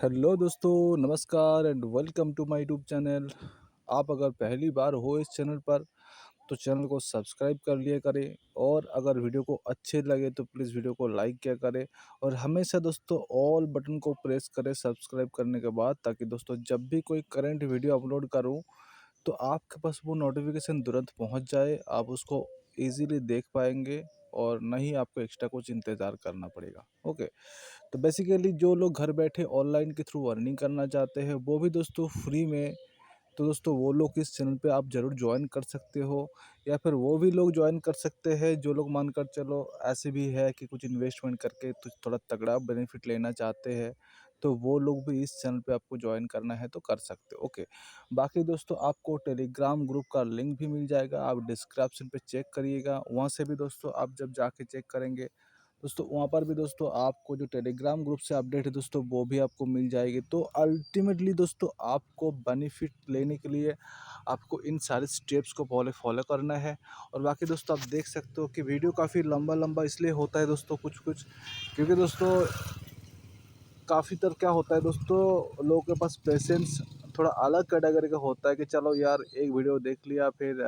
Hello दोस्तों, नमस्कार and welcome to my YouTube channel. आप अगर पहली बार हो इस चैनल पर तो चैनल को सब्सक्राइब कर लिया करें और अगर वीडियो को अच्छे लगे तो प्लीज़ वीडियो को लाइक किया करें और हमेशा दोस्तों ऑल बटन को प्रेस करें सब्सक्राइब करने के बाद, ताकि दोस्तों जब भी कोई करंट वीडियो अपलोड करूं तो आपके पास वो नोटिफिकेशन तुरंत पहुंच जाए, आप उसको इजीली देख पाएंगे और नहीं आपको एक्स्ट्रा कुछ इंतज़ार करना पड़ेगा। ओके। तो बेसिकली जो लोग घर बैठे ऑनलाइन के थ्रू अर्निंग करना चाहते हैं वो भी दोस्तों फ्री में, तो दोस्तों वो लोग इस चैनल पे आप ज़रूर ज्वाइन कर सकते हो, या फिर वो भी लोग ज्वाइन कर सकते हैं जो लोग मानकर चलो ऐसे भी है कि कुछ इन्वेस्टमेंट करके तो थोड़ा तगड़ा बेनिफिट लेना चाहते हैं, तो वो लोग भी इस चैनल पे आपको ज्वाइन करना है तो कर सकते हो। ओके। बाकी दोस्तों आपको टेलीग्राम ग्रुप का लिंक भी मिल जाएगा, आप डिस्क्रिप्शन पे चेक करिएगा, वहाँ से भी दोस्तों आप जब जाके चेक करेंगे दोस्तों वहाँ पर भी दोस्तों आपको जो टेलीग्राम ग्रुप से अपडेट है दोस्तों वो भी आपको मिल जाएगी। तो अल्टीमेटली दोस्तों आपको बेनिफिट लेने के लिए आपको इन सारे स्टेप्स को फॉलो करना है। और बाकी दोस्तों आप देख सकते हो कि वीडियो काफ़ी लंबा लंबा इसलिए होता है दोस्तों कुछ कुछ, क्योंकि दोस्तों काफ़ी तर क्या होता है दोस्तों, लोगों के पास पेशेंस थोड़ा अलग कैटेगरी का होता है कि चलो यार एक वीडियो देख लिया फिर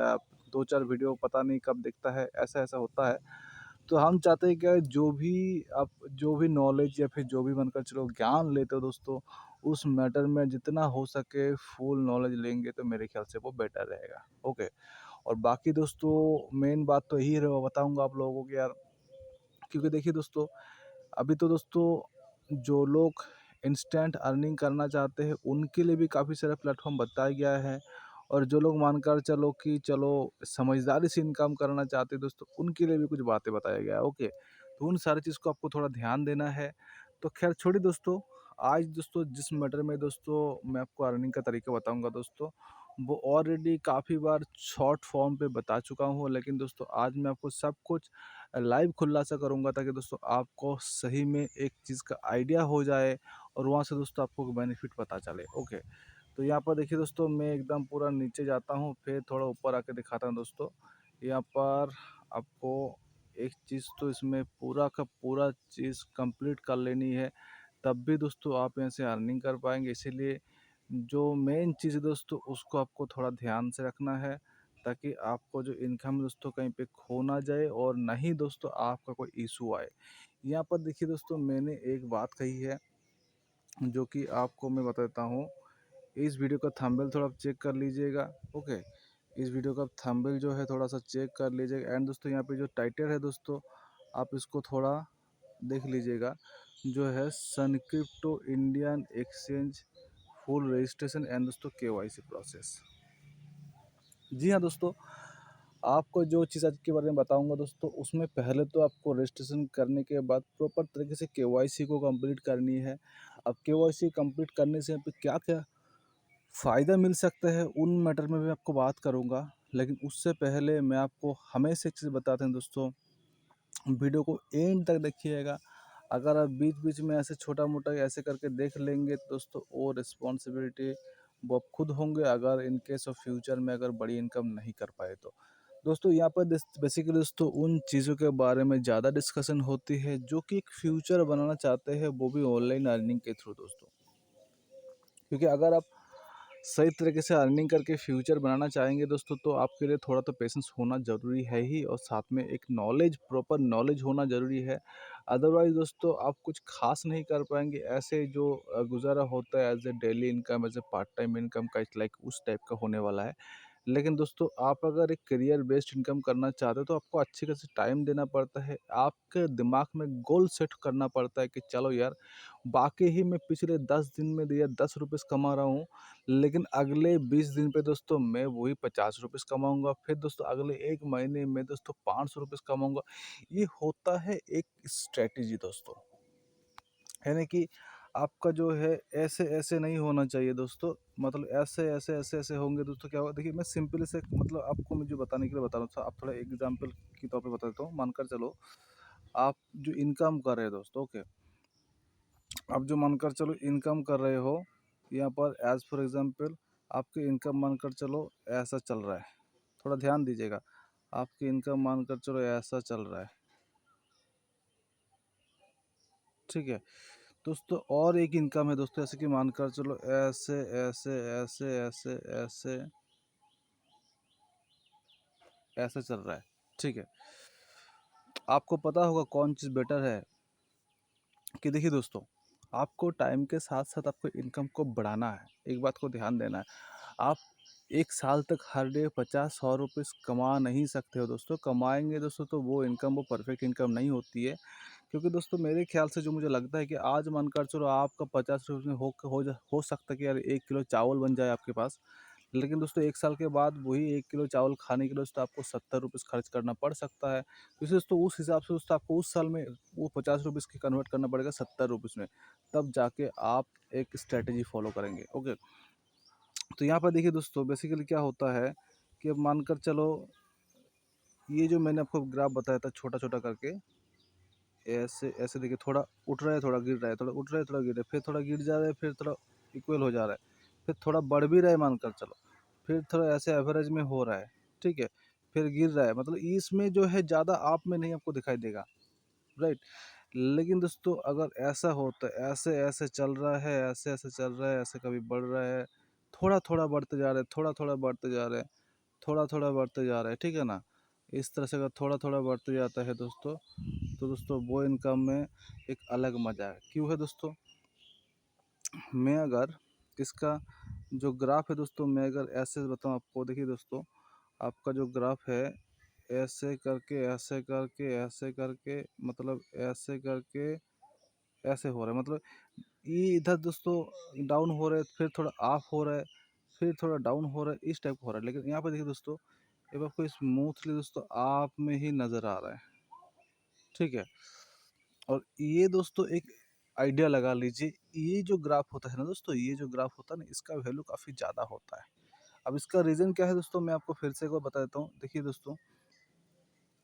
दो चार वीडियो पता नहीं कब दिखता है, ऐसा ऐसा होता है। तो हम चाहते हैं कि जो भी आप जो भी नॉलेज या फिर जो भी बनकर चलो ज्ञान लेते हो दोस्तों, उस मैटर में जितना हो सके फुल नॉलेज लेंगे तो मेरे ख्याल से वो बेटर रहेगा। ओके। और बाकी दोस्तों मेन बात तो यही रहे बताऊंगा आप लोगों को कि यार, क्योंकि देखिए दोस्तों अभी तो दोस्तों जो लोग इंस्टेंट अर्निंग करना चाहते हैं उनके लिए भी काफ़ी सारा प्लेटफॉर्म बताया गया है, और जो लोग मानकर चलो कि चलो समझदारी से इनकम करना चाहते हैं दोस्तों उनके लिए भी कुछ बातें बताया गया है। ओके। तो उन सारी चीज़ को आपको थोड़ा ध्यान देना है। तो खैर छोड़िए दोस्तों, आज दोस्तों जिस मैटर में दोस्तों मैं आपको अर्निंग का तरीका बताऊंगा दोस्तों, वो ऑलरेडी काफ़ी बार शॉर्ट फॉर्म पे बता चुका हूँ, लेकिन दोस्तों आज मैं आपको सब कुछ लाइव खुलासा करूँगा, ताकि दोस्तों आपको सही में एक चीज़ का आइडिया हो जाए और वहाँ से दोस्तों आपको बेनिफिट पता चले। ओके। तो यहाँ पर देखिए दोस्तों मैं एकदम पूरा नीचे जाता हूँ फिर थोड़ा ऊपर आके दिखाता हूँ दोस्तों। यहाँ पर आपको एक चीज़ तो इसमें पूरा का पूरा चीज़ कंप्लीट कर लेनी है, तब भी दोस्तों आप यहाँ से अर्निंग कर पाएंगे। इसीलिए जो मेन चीज़ है दोस्तों उसको आपको थोड़ा ध्यान से रखना है, ताकि आपको जो इनकम दोस्तों कहीं पे खो ना जाए और नहीं दोस्तों आपका कोई इशू आए। यहाँ पर देखिए दोस्तों मैंने एक बात कही है जो कि आपको मैं बता देता हूँ। इस वीडियो का थंबनेल थोड़ा आप चेक कर लीजिएगा। ओके। इस वीडियो का थंबनेल जो है थोड़ा सा चेक कर लीजिएगा, एंड दोस्तों यहाँ पे जो टाइटल है दोस्तों आप इसको थोड़ा देख लीजिएगा, जो है sun crypto Indian exchange full registration and दोस्तों केवाईसी प्रोसेस। जी हाँ दोस्तों, आपको जो चीज़ आज के बारे में बताऊंगा दोस्तों उसमें पहले तो आपको रजिस्ट्रेशन करने के बाद प्रॉपर तरीके से केवाईसी को कंप्लीट करनी है। अब केवाईसी कंप्लीट करने से यहाँ पे क्या क्या फ़ायदा मिल सकता है उन मैटर में भी आपको बात करूँगा, लेकिन उससे पहले मैं आपको हमेशा एक चीज़ बताते हैं दोस्तों, वीडियो को एंड तक देखिएगा। अगर आप बीच बीच में ऐसे छोटा मोटा ऐसे करके देख लेंगे तो दोस्तों वो रिस्पॉन्सिबिलिटी वो आप खुद होंगे, अगर इन केस ऑफ फ्यूचर में अगर बड़ी इनकम नहीं कर पाए तो। दोस्तों यहाँ पर बेसिकली दोस्तों उन चीज़ों के बारे में ज़्यादा डिस्कशन होती है जो कि एक फ्यूचर बनाना चाहते हैं, वो भी ऑनलाइन अर्निंग के थ्रू दोस्तों। क्योंकि अगर आप सही तरीके से अर्निंग करके फ्यूचर बनाना चाहेंगे दोस्तों तो आपके लिए थोड़ा तो पेशेंस होना ज़रूरी है ही, और साथ में एक नॉलेज प्रॉपर नॉलेज होना ज़रूरी है। अदरवाइज़ दोस्तों आप कुछ खास नहीं कर पाएंगे। ऐसे जो गुजारा होता है as a daily income as a part time income का लाइक उस टाइप का होने वाला है। लेकिन दोस्तों आप अगर एक करियर बेस्ड इनकम करना चाहते हो तो आपको अच्छे खासे टाइम देना पड़ता है, आपके दिमाग में गोल सेट करना पड़ता है कि चलो यार बाकी ही मैं पिछले 10 दिन में दिया 10 रुपये कमा रहा हूँ, लेकिन अगले 20 दिन पे दोस्तों मैं वही 50 रुपये कमाऊंगा, फिर दोस्तों अगले एक महीने में दोस्तों 500 रुपये कमाऊंगा। ये होता है एक स्ट्रेटेजी दोस्तों, यानी कि आपका जो है ऐसे ऐसे नहीं होना चाहिए दोस्तों। मतलब ऐसे ऐसे ऐसे ऐसे होंगे दोस्तों क्या होगा, देखिए मैं सिंपली से मतलब आपको मैं जो बताने के लिए बता रहा था, आप थोड़ा एग्जांपल के तौर पे बता देता हूँ। मानकर चलो आप जो इनकम कर रहे हो दोस्तों, ओके, आप जो मानकर चलो इनकम कर रहे हो यहाँ पर एज फॉर एग्जांपल आपकी इनकम मानकर चलो ऐसा चल रहा है, थोड़ा ध्यान दीजिएगा। आपकी इनकम मानकर चलो ऐसा चल रहा है, ठीक है। दोस्तों और एक इनकम है दोस्तों, ऐसे कि मानकर चलो ऐसे ऐसे ऐसे ऐसे ऐसे ऐसे चल रहा है, ठीक है। आपको पता होगा कौन चीज़ बेटर है कि देखिए दोस्तों, आपको टाइम के साथ साथ आपको इनकम को बढ़ाना है। एक बात को ध्यान देना है, आप एक साल तक हर डे 50-100 रुपये कमा नहीं सकते हो दोस्तों। कमाएंगे दोस्तों तो वो इनकम, वो परफेक्ट इनकम नहीं होती है। क्योंकि दोस्तों मेरे ख्याल से जो मुझे लगता है कि आज मानकर चलो आपका 50 रुपये में हो सकता है कि यार 1 किलो चावल बन जाए आपके पास। लेकिन दोस्तों 1 साल के बाद वही 1 किलो चावल खाने के लिए दोस्तों आपको 70 रुपये खर्च करना पड़ सकता है। तो इसे दोस्तों उस हिसाब से दोस्तों आपको उस साल में वो 50 रुपये की कन्वर्ट करना पड़ेगा 70 रुपये में। तब जाके आप एक स्ट्रैटेजी फॉलो करेंगे। ओके, तो यहाँ पर देखिए दोस्तों बेसिकली क्या होता है कि अब मानकर चलो ये जो मैंने आपको ग्राफ बताया था छोटा छोटा करके, ऐसे ऐसे देखिए, थोड़ा उठ रहा है, थोड़ा गिर रहा है, थोड़ा उठ रहा है, थोड़ा गिर रहा है, फिर थोड़ा गिर जा रहा है, फिर थोड़ा इक्वल हो जा रहा है, फिर थोड़ा बढ़ भी रहा है मानकर चलो, फिर थोड़ा ऐसे एवरेज में हो रहा है, ठीक है, फिर गिर रहा है। मतलब इसमें जो है ज़्यादा आप में नहीं आपको दिखाई देगा, राइट। लेकिन दोस्तों अगर ऐसा होता है, ऐसे ऐसे चल रहा है, ऐसे ऐसे चल रहा है, ऐसे कभी बढ़ रहा है, थोड़ा थोड़ा बढ़ते जा रहे हैं, थोड़ा थोड़ा बढ़ते जा रहे हैं, थोड़ा थोड़ा बढ़ते जा रहा है, ठीक है ना। इस तरह से अगर थोड़ा थोड़ा बढ़ते जाता है दोस्तों, तो दोस्तों वो इनकम में एक अलग मज़ा है। क्यों है दोस्तों, मैं अगर इसका जो ग्राफ है दोस्तों, मैं अगर ऐसे बताऊँ आपको, देखिए दोस्तों आपका जो ग्राफ है, ऐसे करके ऐसे करके ऐसे करके, मतलब ऐसे करके ऐसे हो रहा है, मतलब ये इधर दोस्तों डाउन हो रहा है, फिर थोड़ा अप हो रहा है, फिर थोड़ा डाउन हो रहा है, इस टाइप का हो रहा है। लेकिन यहाँ पे देखिए दोस्तों, ये आपको स्मूथली दोस्तों आप में ही नज़र आ रहा है, ठीक है। और ये दोस्तों एक आइडिया लगा लीजिए, ये जो ग्राफ होता है ना दोस्तों, ये जो ग्राफ होता है ना, इसका वैल्यू काफ़ी ज़्यादा होता है। अब इसका रीज़न क्या है दोस्तों, मैं आपको फिर से एक बार बता देता हूँ। देखिए दोस्तों,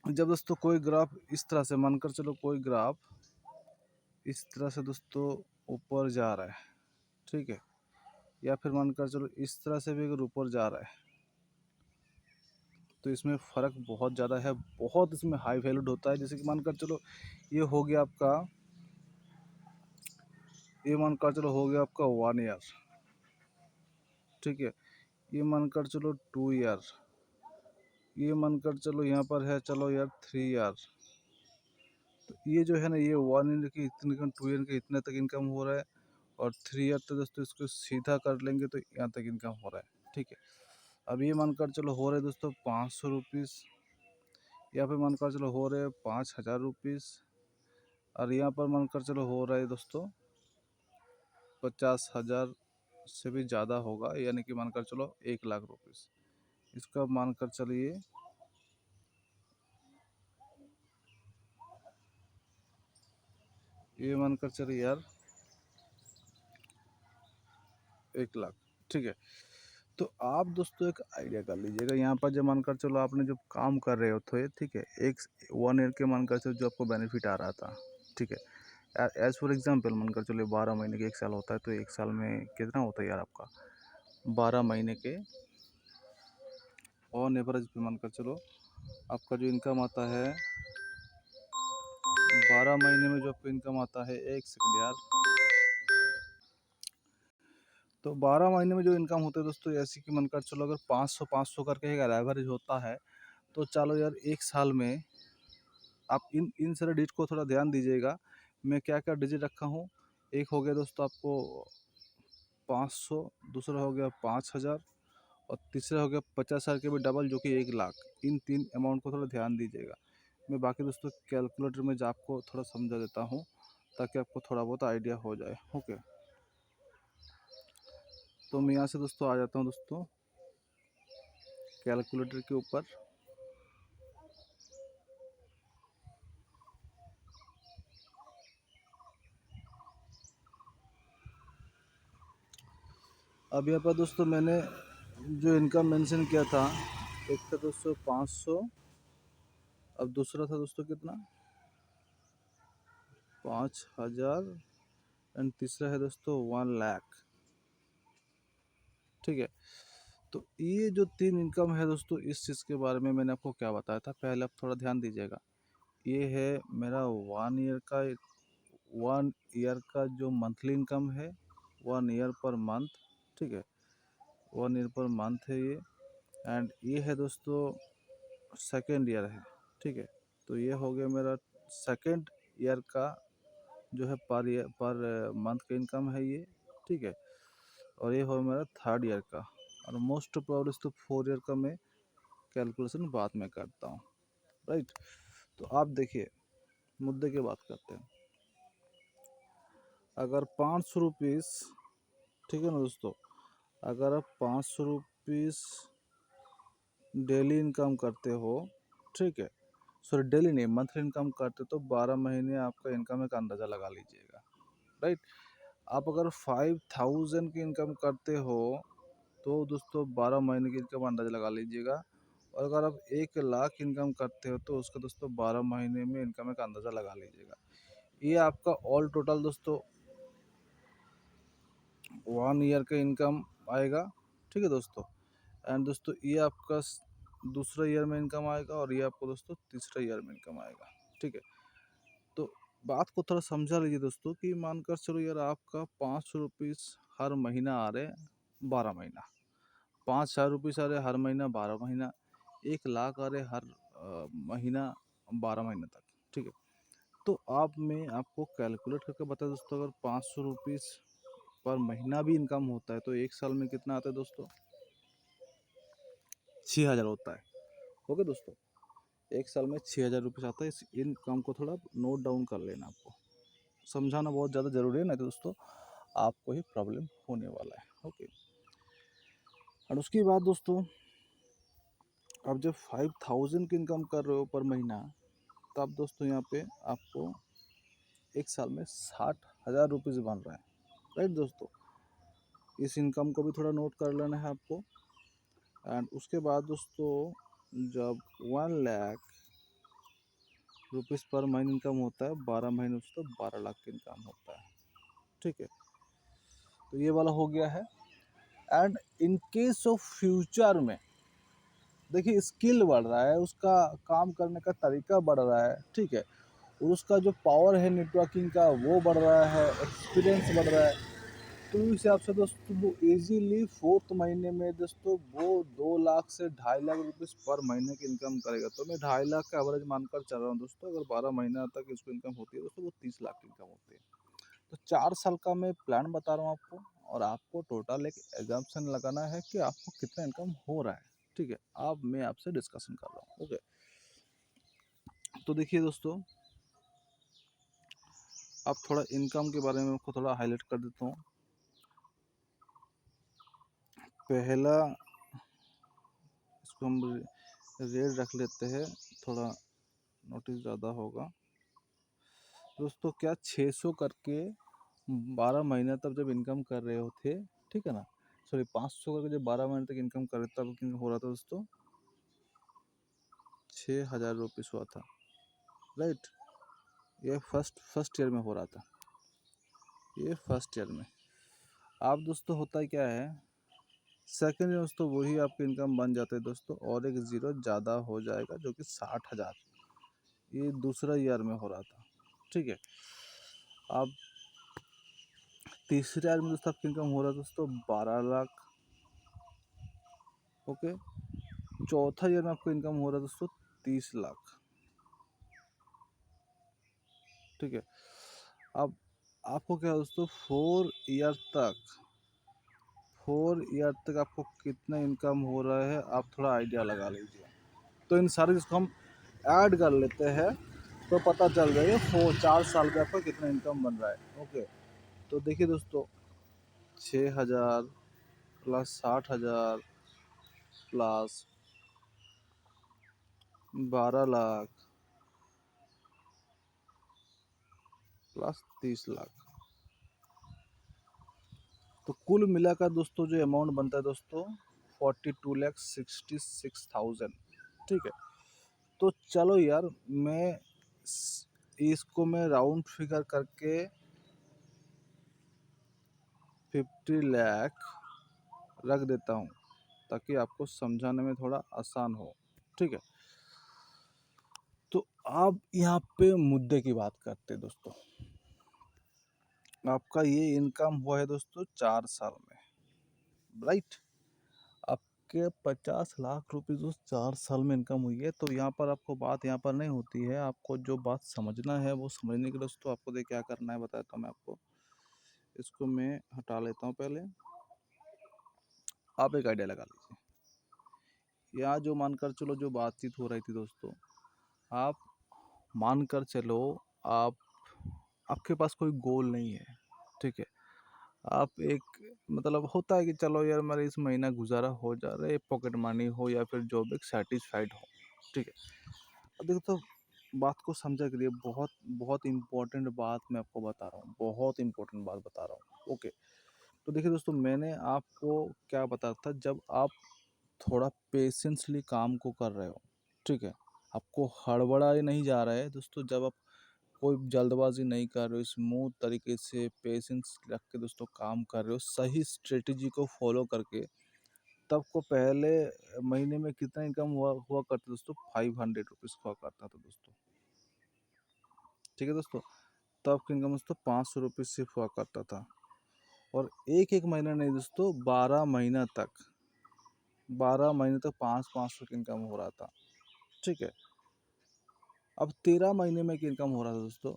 जब दोस्तों कोई ग्राफ इस तरह से, मानकर चलो कोई ग्राफ इस तरह से दोस्तों ऊपर जा रहा है, ठीक है, या फिर मानकर चलो इस तरह से भी अगर ऊपर जा रहा है, तो इसमें फ़र्क बहुत ज़्यादा है, बहुत इसमें हाई वैल्यूड होता है। जैसे कि मानकर चलो ये हो गया आपका, ये मानकर चलो हो गया आपका 1 ईयर, ठीक है, ये मानकर चलो 2 ईयर, ये मानकर चलो यहाँ पर है चलो यार 3 ईयर। तो ये जो है ना, ये 1 ईयर की इतनी इनकम, 2 ईयर की इतने तक इनकम हो रहा है, और 3 ईयर तो दोस्तों इसको सीधा कर लेंगे तो यहाँ तक इनकम हो रहा है, ठीक है। अब ये मानकर चलो हो रहे दोस्तों 500 रुपीज़, यहाँ पे मानकर चलो हो रहे 5000 रुपीज़, और यहाँ पर मानकर चलो हो रहा है दोस्तों 50,000 से भी ज़्यादा होगा, यानी कि मानकर चलो 1 लाख रुपीज़। इसका मानकर चलिए, ये मानकर चलिए यार 1 लाख, ठीक है। तो आप दोस्तों एक आइडिया कर लीजिएगा, यहाँ पर जब मानकर चलो आपने जब काम कर रहे हो तो, ठीक है, एक 1 ईयर के मानकर चलो जो आपको बेनिफिट आ रहा था, ठीक है, एज फॉर एग्जांपल मानकर चलो 12 महीने के 1 साल होता है, तो 1 साल में कितना होता है यार आपका, 12 महीने के ऑन एवरेज पे मानकर चलो आपका जो इनकम आता है, 12 महीने में जो आपको इनकम आता है, 1 सेकेंड यार, तो 12 महीने में जो इनकम होता है दोस्तों, ऐसी कि मानकर चलो अगर 500 करके अगर एवरेज होता है, तो चलो यार 1 साल में आप इन इन सारे डिजिट को थोड़ा ध्यान दीजिएगा। मैं क्या क्या डिजिट रखा हूँ, एक हो गया दोस्तों आपको 500, दूसरा हो गया 5000, और तीसरा हो गया 50,000 के भी डबल जो कि 1 लाख। इन 3 अमाउंट को थोड़ा ध्यान दीजिएगा। मैं बाकी दोस्तों कैलकुलेटर में जा आपको थोड़ा समझा देता हूँ, ताकि आपको थोड़ा बहुत आइडिया हो जाए। ओके, तो मैं यहाँ से दोस्तों आ जाता हूँ दोस्तों कैलकुलेटर के ऊपर। अब यहाँ पर दोस्तों मैंने जो इनकम मेंशन किया था, एक था दोस्तों 500, अब दूसरा था दोस्तों कितना, 5,000, एंड तीसरा है दोस्तों 1 लाख, ठीक है। तो ये जो 3 इनकम है दोस्तों, इस चीज़ के बारे में मैंने आपको क्या बताया था, पहले आप थोड़ा ध्यान दीजिएगा। ये है मेरा 1 ईयर का 1 ईयर का जो मंथली इनकम है, 1 ईयर पर मंथ, ठीक है, 1 ईयर पर मंथ है ये। एंड ये है दोस्तों सेकेंड ईयर है, ठीक है। तो ये हो गया मेरा सेकेंड ईयर का जो है पर मंथ का इनकम है ये, ठीक है। और ये हो मेरा थर्ड ईयर का, और मोस्ट प्रोबेबली तो 4 ईयर का मैं कैलकुलेशन बाद में करता हूँ, राइट। तो आप देखिए, मुद्दे की बात करते हैं। अगर 500 रुपीज़, ठीक है ना दोस्तों, अगर आप 500 रुपीज़ डेली इनकम करते हो, ठीक है, सॉरी डेली नहीं, मंथली इनकम करते तो 12 महीने आपका इनकम का अंदाज़ा लगा लीजिएगा, राइट। आप अगर 5000 की इनकम करते हो तो दोस्तों 12 महीने की इनकम अंदाज़ा लगा लीजिएगा। और अगर आप 1 लाख इनकम करते हो तो उसका दोस्तों 12 महीने में इनकम का अंदाज़ा लगा लीजिएगा। ये आपका ऑल टोटल दोस्तों 1 ईयर का इनकम आएगा, ठीक है दोस्तों। एंड दोस्तों ये आपका दूसरा ईयर में इनकम आएगा, और ये आपको दोस्तों तीसरा ईयर में इनकम आएगा, ठीक है। तो बात को थोड़ा समझा लीजिए दोस्तों, कि मानकर चलो यार आपका 500 रुपीज़ हर महीना आ रहे 12 महीना, 5000 रुपीज़ आ रहे हर महीना 12 महीना, 1 लाख आ रहे हर महीना 12 महीने तक, ठीक है। तो आप मैं आपको कैलकुलेट करके बता दोस्तों, अगर 500 रुपीज़ पर महीना भी इनकम होता है तो एक साल में कितना आता है दोस्तों, 6000 होता है। ओके दोस्तों, एक साल में 6000 रुपीज़ आता है। इस इनकम को थोड़ा नोट डाउन कर लेना, आपको समझाना बहुत ज़्यादा ज़रूरी है, नहीं तो दोस्तों आपको ही प्रॉब्लम होने वाला है। ओके, और उसके बाद दोस्तों आप जब 5000 की इनकम कर रहे हो पर महीना, तो आप दोस्तों यहाँ पे आपको एक साल में 60,000 रुपीज़ बन रहा है, राइट दोस्तों। इस इनकम को भी थोड़ा नोट कर लेना है आपको। एंड उसके बाद दोस्तों जब 1 लाख रुपीज़ पर महीने इनकम होता है, 12 महीने दोस्तों 12 लाख का इनकम होता है, ठीक है। तो ये वाला हो गया है। And in case of future में देखिए स्किल बढ़ रहा है, उसका काम करने का तरीका बढ़ रहा है, ठीक है, और उसका जो पावर है नेटवर्किंग का वो बढ़ रहा है, एक्सपीरियंस बढ़ रहा है। तो उस हिसाब से दोस्तों वो इजीली फोर्थ महीने में दोस्तों वो 2 लाख से 2.5 लाख रुपीज़ पर महीने की इनकम करेगा। तो मैं 2.5 लाख का एवरेज मानकर चल रहा हूँ दोस्तों। अगर 12 महीना तक इसको इनकम होती है दोस्तों, वो 30 लाख की इनकम होती है। तो 4 साल का मैं प्लान बता रहा हूँ आपको, और आपको टोटल एक एग्जाम्पशन लगाना है कि आपको कितना इनकम हो रहा है, ठीक है। अब मैं आपसे डिस्कशन कर रहा हूँ। ओके, तो देखिए दोस्तों, अब थोड़ा इनकम के बारे में आपको थोड़ा हाईलाइट कर देता हूँ। पहला, इसको हम रेट रख लेते हैं, थोड़ा नोटिस ज़्यादा होगा दोस्तों। क्या 600 करके 12 महीने तक जब इनकम कर रहे हो थे, ठीक है ना, सॉरी 500 करके जब 12 महीने तक इनकम कर रहे तब कितना हो रहा था दोस्तों, 6000 रुपीज़ हुआ था, राइट। ये फर्स्ट ईयर में हो रहा था, ये फर्स्ट ईयर में। आप दोस्तों होता क्या है, सेकेंड ईयर दोस्तों वही आपकी इनकम बन जाते हैं दोस्तों, और एक ज़ीरो ज़्यादा हो जाएगा जो कि 60,000, ये दूसरा ईयर में हो रहा था, ठीक है। अब तीसरे ईयर में दोस्तों आपकी इनकम हो रहा है दोस्तों 12 लाख। ओके, चौथा ईयर में आपको इनकम हो रहा है दोस्तों 30 लाख, ठीक है। अब आपको क्या दोस्तों 4 ईयर तक आपको कितना इनकम हो रहा है आप थोड़ा आइडिया लगा लीजिए। तो इन सारी जिसको हम ऐड कर लेते हैं तो पता चल जाएगा 4 साल का आपका कितना इनकम बन रहा है। ओके, तो देखिए दोस्तों, 6000 plus 60,000 plus 12 lakh plus 30 lakh, तो कुल मिलाकर दोस्तों जो अमाउंट बनता है दोस्तों 42,66,000, ठीक है। तो चलो यार, मैं इसको मैं राउंड फिगर करके 50 लाख रख देता हूँ, ताकि आपको समझाने में थोड़ा आसान हो, ठीक है। तो आप यहाँ पे मुद्दे की बात करते हैं दोस्तों। आपका ये इनकम हुआ है दोस्तों 4 साल में, राइट? आपके 50 लाख रुपए जो 4 साल में इनकम हुई है, तो यहाँ पर आपको बात यहाँ पर नहीं होती है। आपको जो बात समझना है वो समझने के लिए दोस्तों आपको क्या करना है बताता हूँ मैं आपको। इसको मैं हटा लेता हूँ पहले। आप एक आइडिया लगा लीजिए। यहाँ जो मानकर चलो जो बातचीत हो रही थी दोस्तों, आप मानकर चलो, आप आपके पास कोई गोल नहीं है, ठीक है? आप एक मतलब होता है कि चलो यार मेरा इस महीना गुजारा हो जा रहा है, पॉकेट मनी हो या फिर जॉब एक सेटिस्फाइड हो, ठीक है? अब देखो तो बात को समझा करिए, बहुत बहुत इम्पोर्टेंट बात मैं आपको बता रहा हूँ, बहुत इम्पोर्टेंट बात बता रहा हूँ। ओके, तो देखिए दोस्तों, मैंने आपको क्या बताया था, जब आप थोड़ा पेशेंसली काम को कर रहे हो, ठीक है, आपको हड़बड़ा ही नहीं जा रहा है दोस्तों, जब आप कोई जल्दबाजी नहीं कर रहे हो, स्मूथ तरीके से पेशेंस रख के दोस्तों काम कर रहे हो, सही स्ट्रेटजी को फॉलो करके, तब को पहले महीने में कितना इनकम हुआ हुआ करता दोस्तों? 500 रुपीज़ हुआ करता था दोस्तों, ठीक है दोस्तों? तब की इनकम दोस्तों 500 रुपीज़ सिर्फ हुआ करता था, और एक एक महीना नहीं दोस्तों, 12 महीना तक, 12 महीने तक 500 की इनकम हो रहा था, ठीक है? अब 13 महीने में की इनकम हो रहा था दोस्तों।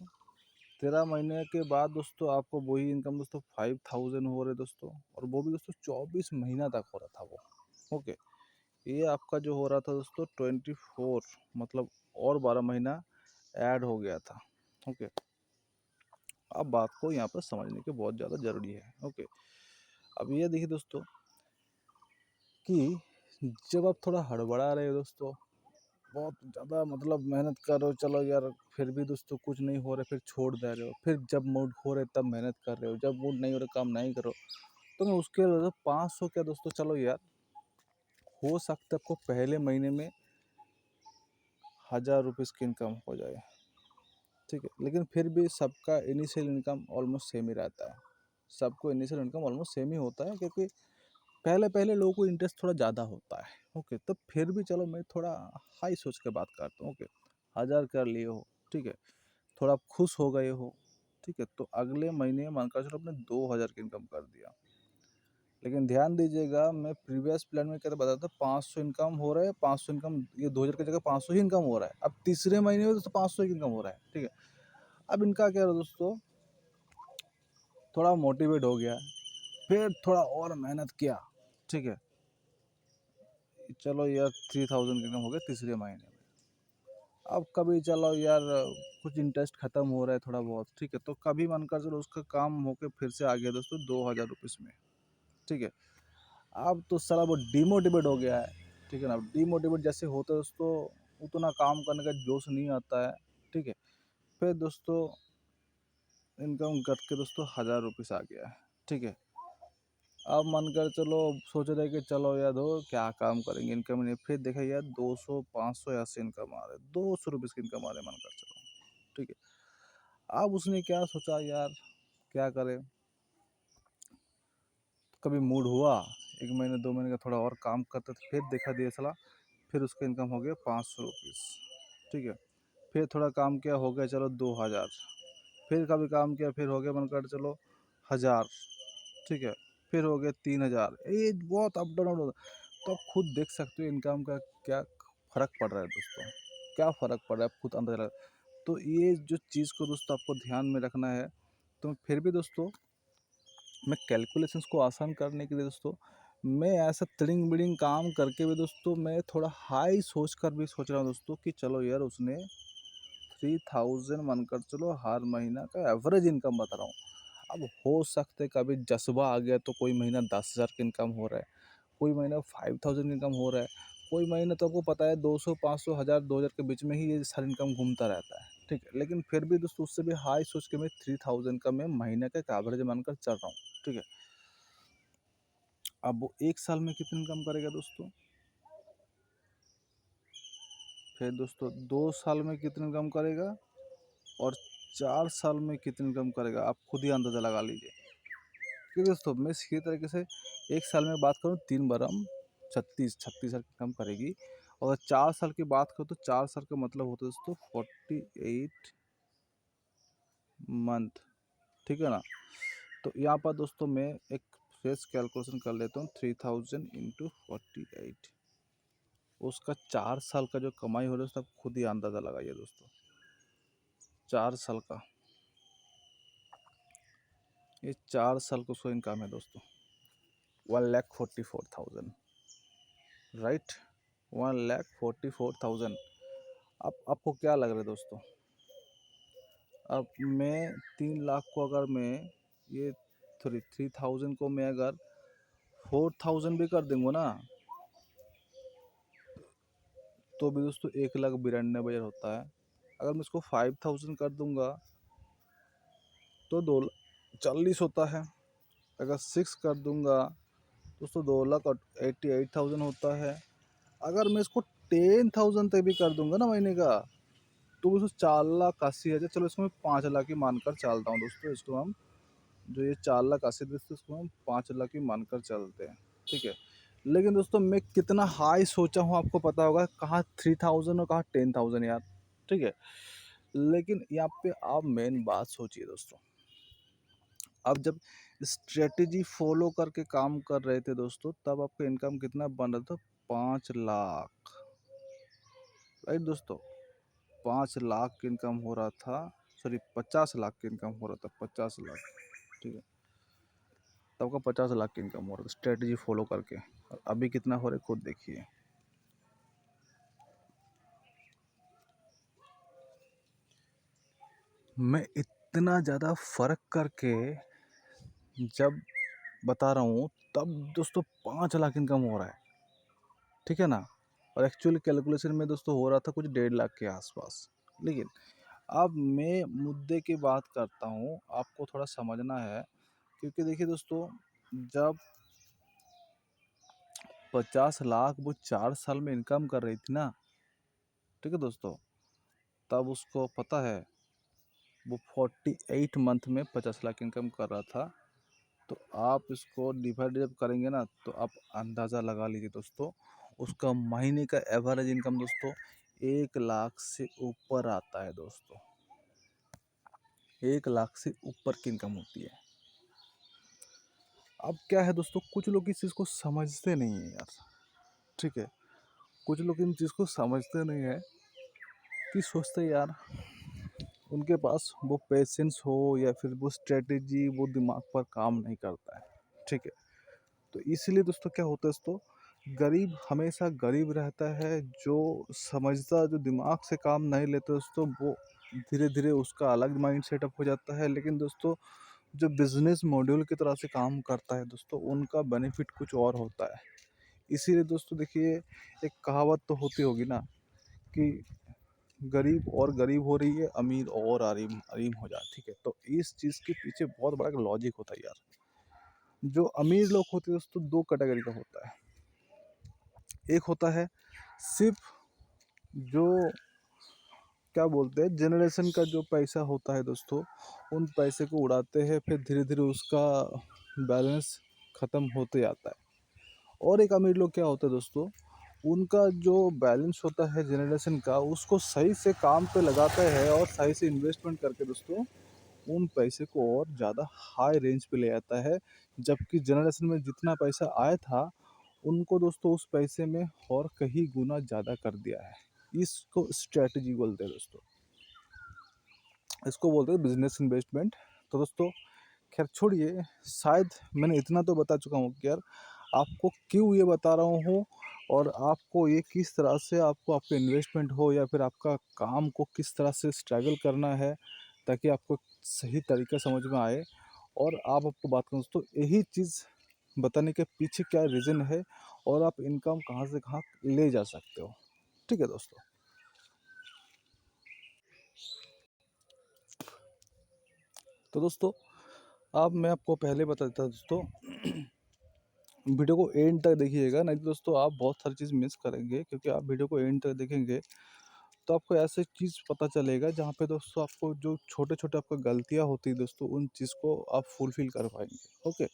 13 महीने के बाद दोस्तों आपको वही इनकम दोस्तों 5000 हो रहे दोस्तों, और वो भी दोस्तों 24 महीना तक हो रहा था वो। ओके, ये आपका जो हो रहा था दोस्तों 24, मतलब और 12 महीना ऐड हो गया था। ओके, अब बात को यहाँ पर समझने की बहुत ज़्यादा ज़रूरी है। ओके, अब ये देखिए दोस्तों कि जब आप थोड़ा हड़बड़ा रहे हो दोस्तों, बहुत ज़्यादा मतलब मेहनत कर रहे हो, चलो यार फिर भी दोस्तों कुछ नहीं हो रहा, फिर छोड़ दे रहे हो, फिर जब मूड हो रहे तब मेहनत कर रहे हो, जब मूड नहीं हो रहा काम नहीं करो, तो मैं उसके लिए 500 क्या दोस्तों, चलो यार हो सकता है आपको पहले महीने में 1000 रुपीज़ की इनकम हो जाए, ठीक है? लेकिन फिर भी सबका इनिशियल इनकम ऑलमोस्ट सेम ही रहता है, सबको इनिशियल इनकम ऑलमोस्ट सेम ही होता है, क्योंकि पहले पहले लोगों को इंटरेस्ट थोड़ा ज़्यादा होता है। ओके, तो फिर भी चलो मैं थोड़ा हाई सोच के बात करता हूँ। ओके, 1000 कर लिए हो, ठीक है, थोड़ा आप खुश हो गए हो, ठीक है, तो अगले महीने मानकर चलो आपने 2000 की इनकम कर दिया। लेकिन ध्यान दीजिएगा, मैं प्रीवियस प्लान में क्या बताया था, 500 इनकम हो रहा है, 500 इनकम, ये 2000 की जगह 500 ही इनकम हो रहा है। अब तीसरे महीने में दोस्तों 500 की इनकम हो रहा है, ठीक है? अब इनका क्या है दोस्तों, थोड़ा मोटिवेट हो गया, फिर थोड़ा और मेहनत किया, ठीक है, चलो यार 3000 की इनकम हो गया तीसरे महीने में। अब कभी चलो यार कुछ इंटरेस्ट ख़त्म हो रहा है थोड़ा बहुत, ठीक है, तो कभी मानकर चलो उसका काम होके फिर से आ गया दोस्तों 2000 रुपीज़ में, ठीक है? अब तो साला वो डिमोटिवेट हो गया है, ठीक है ना? डिमोटिवेट जैसे होता है दोस्तों, उतना काम करने का जोश नहीं आता है, ठीक है? फिर दोस्तों इनकम घट के दोस्तों 1000 रुपीज़ आ गया है, ठीक है? अब मानकर चलो सोच रहे कि चलो यार दो क्या काम करेंगे, इनकम नहीं, फिर देखा यार 200 500 ऐसे इनकम आ रहे, 200 रुपीज़ की इनकम आ रहे मानकर चलो, ठीक है? अब उसने क्या सोचा यार, क्या करे, कभी मूड हुआ, 1 महीने 2 महीने का थोड़ा और काम करते, तो फिर देखा दिया साला, फिर उसका इनकम हो गया 500 रुपीज़, ठीक है? फिर थोड़ा काम किया, हो गया चलो 2000, फिर कभी काम किया, फिर हो गया बनकर चलो 1000, ठीक है? फिर हो गया 3000, ये बहुत अप डाउन होता है। तो आप खुद देख सकते हो इनकम का क्या फ़र्क पड़ रहा है दोस्तों, क्या फ़र्क पड़ रहा है, आप खुद अंदाज़ा लगा। तो ये जो चीज़ को दोस्तों आपको ध्यान में रखना है। तो फिर भी दोस्तों मैं कैलकुलेशंस को आसान करने के लिए दोस्तों, मैं ऐसा तिड़िंग-बिड़िंग काम करके भी दोस्तों मैं थोड़ा हाई सोच कर भी सोच रहा हूँ दोस्तों कि चलो यार उसने 3000 मानकर चलो हर महीना का एवरेज इनकम बता रहा हूँ। अब हो सकता है कभी जज़्बा आ गया तो कोई महीना 10,000 की इनकम हो रहा है, कोई महीना 5000 की इनकम हो रहा है, कोई महीना तो आपको पता है 200, 500, 1000, 2000 के बीच में ही ये सारा इनकम घूमता रहता है, ठीक है? लेकिन फिर भी दोस्तों उससे भी हाई सोच के मैं 3000 का मैं महीने का एक एवरेज मानकर चल रहा हूँ, ठीक है? अब वो 1 साल में कितनी इनकम करेगा दोस्तों? फिर दोस्तों 2 साल में कितनी इनकम करेगा? और 4 साल में कितनी इनकम करेगा? आप खुद ही अंदाज़ा लगा लीजिए। क्योंकि दोस्तों मैं सीधे तरीके से 1 साल में बात करूँ 3 बरम 36,000 की इनकम करेगी, और 4 साल की बात करूँ तो 4 साल का मतलब होता है दोस्तों 48 मंथ, ठीक है ना। तो यहाँ पर दोस्तों मैं एक फ्रेश कैलकुलेशन कर लेता हूँ, 3000 इंटू 48, उसका 4 साल का जो कमाई हो रहा है उसका आप खुद ही अंदाज़ा लगाइए दोस्तों। 4 साल का, ये 4 साल का उसका इनकम है दोस्तों, 1,44,000, राइट, 1,44,000। अब आपको क्या लग रहा है दोस्तों, अब मैं 3 लाख को अगर मैं ये 3,000 को मैं अगर 4,000 भी कर दूंगा ना, तो भी दोस्तों 1,92,000 होता है। अगर मैं इसको 5,000 कर दूंगा तो 2,40,000 होता है। अगर 6 कर दूंगा दोस्तों 2,88,000 होता है। अगर मैं इसको 10,000 तक भी कर दूंगा ना महीने का, तो उसको 4,80,000, चलो इसको मैं 5 लाख ही मानकर चलता हूँ दोस्तों। इसको हम जो ये 4,80,000 इसको हम 5 लाख ही मानकर चलते हैं, ठीक है। लेकिन दोस्तों मैं कितना हाई सोचा हूँ आपको पता होगा, कहाँ 3,000 और कहाँ 10,000 यार, ठीक है। लेकिन यहाँ पे आप मेन बात सोचिए दोस्तों, आप जब स्ट्रेटेजी फॉलो करके काम कर रहे थे दोस्तों, तब आपका इनकम कितना बन रहा था, 5 लाख, राइट दोस्तों। 5 लाख की इनकम हो रहा था, सॉरी 50 लाख की इनकम हो रहा था, 50 लाख, ठीक है। तब का 50 लाख की इनकम हो रहा था स्ट्रेटेजी फॉलो करके, और अभी कितना हो रहा है खुद देखिए। मैं इतना ज़्यादा फर्क करके जब बता रहा हूँ, तब दोस्तों 5 लाख इनकम हो रहा है, ठीक है ना। और एक्चुअल कैलकुलेशन में दोस्तों हो रहा था कुछ 1.5 लाख के आसपास। लेकिन अब मैं मुद्दे की बात करता हूँ, आपको थोड़ा समझना है, क्योंकि देखिए दोस्तों, जब 50 लाख वो 4 साल में इनकम कर रही थी ना, ठीक है दोस्तों, तब उसको पता है वो 48 मंथ में 50 लाख इनकम कर रहा था। तो आप इसको डिवाइड जब करेंगे ना, तो आप अंदाज़ा लगा लीजिए दोस्तों, उसका महीने का एवरेज इनकम दोस्तों 1 लाख से ऊपर आता है दोस्तों, 1 लाख से ऊपर की इनकम होती है। अब क्या है दोस्तों, कुछ लोग इस चीज़ को समझते नहीं है यार, ठीक है। कुछ लोग इन चीज़ को समझते नहीं है, कि सोचते हैं यार उनके पास वो पेशेंस हो या फिर वो स्ट्रेटेजी वो दिमाग पर काम नहीं करता है, ठीक है। तो इसलिए दोस्तों क्या होता है दोस्तों, गरीब हमेशा गरीब रहता है। जो समझता, जो दिमाग से काम नहीं लेता दोस्तों, वो धीरे धीरे उसका अलग माइंड सेटअप हो जाता है। लेकिन दोस्तों जो बिजनेस मॉड्यूल की तरह से काम करता है दोस्तों, उनका बेनिफिट कुछ और होता है। इसीलिए दोस्तों देखिए, एक कहावत तो होती होगी ना, कि गरीब और गरीब हो रही है, अमीर और अरीम अरीम हो जाए, ठीक है। तो इस चीज़ के पीछे बहुत बड़ा लॉजिक होता है यार। जो अमीर लोग होते हैं दोस्तों, दो कैटेगरी का होता है। एक होता है सिर्फ जो क्या बोलते हैं जनरेशन का जो पैसा होता है दोस्तों, उन पैसे को उड़ाते हैं, फिर धीरे धीरे उसका बैलेंस ख़त्म होते जाता है। और एक अमीर लोग क्या होता है दोस्तों, उनका जो बैलेंस होता है जनरेशन का, उसको सही से काम पे लगाता है और सही से इन्वेस्टमेंट करके दोस्तों उन पैसे को और ज़्यादा हाई रेंज पे ले आता है। जबकि जनरेशन में जितना पैसा आया था, उनको दोस्तों उस पैसे में और कहीं गुना ज़्यादा कर दिया है। इसको स्ट्रैटेजी बोलते हैं दोस्तों, इसको बोलते हैं बिजनेस इन्वेस्टमेंट। तो दोस्तों खैर छोड़िए, शायद मैंने इतना तो बता चुका हूँ कि यार आपको क्यों ये बता रहा हूँ, और आपको ये किस तरह से आपको आपका इन्वेस्टमेंट हो या फिर आपका काम को किस तरह से स्ट्रगल करना है, ताकि आपको सही तरीका समझ में आए। और आप आपको बात करूँ दोस्तों, यही चीज़ बताने के पीछे क्या रीज़न है, और आप इनकम कहाँ से कहाँ ले जा सकते हो, ठीक है दोस्तों। तो दोस्तों अब मैं आपको पहले बता देता दोस्तों, वीडियो को एंड तक देखिएगा, नहीं तो दोस्तों आप बहुत सारी चीज़ मिस करेंगे। क्योंकि आप वीडियो को एंड तक देखेंगे तो आपको ऐसे चीज़ पता चलेगा जहाँ पे दोस्तों आपको जो छोटे छोटे आपको गलतियाँ होती है दोस्तों, उन चीज़ को आप फुलफिल कर पाएंगे, ओके।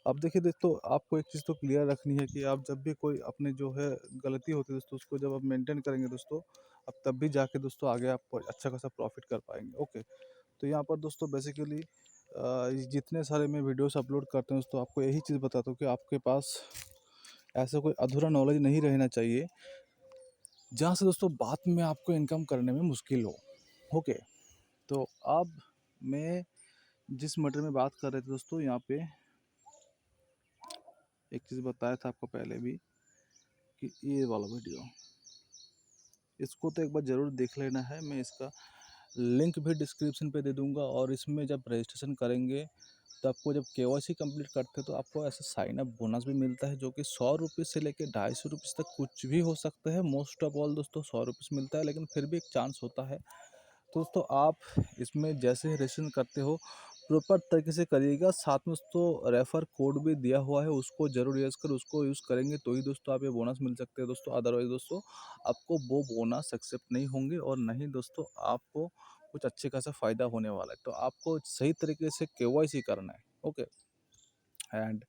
अब देखिए दोस्तों, आपको एक चीज़ तो क्लियर रखनी है कि आप जब भी कोई अपने जो है गलती होती है दोस्तों, उसको जब आप मेंटेन करेंगे दोस्तों, अब तब भी जाके दोस्तों आगे आप अच्छा खासा प्रॉफिट कर पाएंगे, ओके। तो यहाँ पर दोस्तों बेसिकली जितने सारे मैं वीडियोस अपलोड करता हूँ दोस्तों, आपको यही चीज़ बताता हूँ कि आपके पास ऐसा कोई अधूरा नॉलेज नहीं रहना चाहिए जहाँ से दोस्तों बाद में आपको इनकम करने में मुश्किल हो। ओके, तो अब मैं जिस मैटर में बात कर रहे थे दोस्तों, यहाँ पे एक चीज़ बताया था आपको पहले भी कि ये वाला वीडियो, इसको तो एक बार ज़रूर देख लेना है। मैं इसका लिंक भी डिस्क्रिप्शन पे दे दूंगा, और इसमें जब रजिस्ट्रेशन करेंगे तो आपको जब केवाईसी कंप्लीट करते हैं तो आपको ऐसा साइन अप बोनस भी मिलता है, जो कि 100 रुपये से लेकर 250 रुपये तक कुछ भी हो सकता है। मोस्ट ऑफ ऑल दोस्तों 100 रुपये मिलता है, लेकिन फिर भी एक चांस होता है। तो दोस्तों आप इसमें जैसे ही रजिस्ट्रेशन करते हो प्रॉपर तरीके से करिएगा। साथ में दोस्तों रेफर कोड भी दिया हुआ है, उसको ज़रूर उसको यूज़ करेंगे तो ही दोस्तों आप ये बोनस मिल सकते हैं दोस्तों। अदरवाइज दोस्तों आपको वो बोनस एक्सेप्ट नहीं होंगे, और नहीं दोस्तों आपको कुछ अच्छे खासा फ़ायदा होने वाला है। तो आपको सही तरीके से केवाईसी करना है। ओके, एंड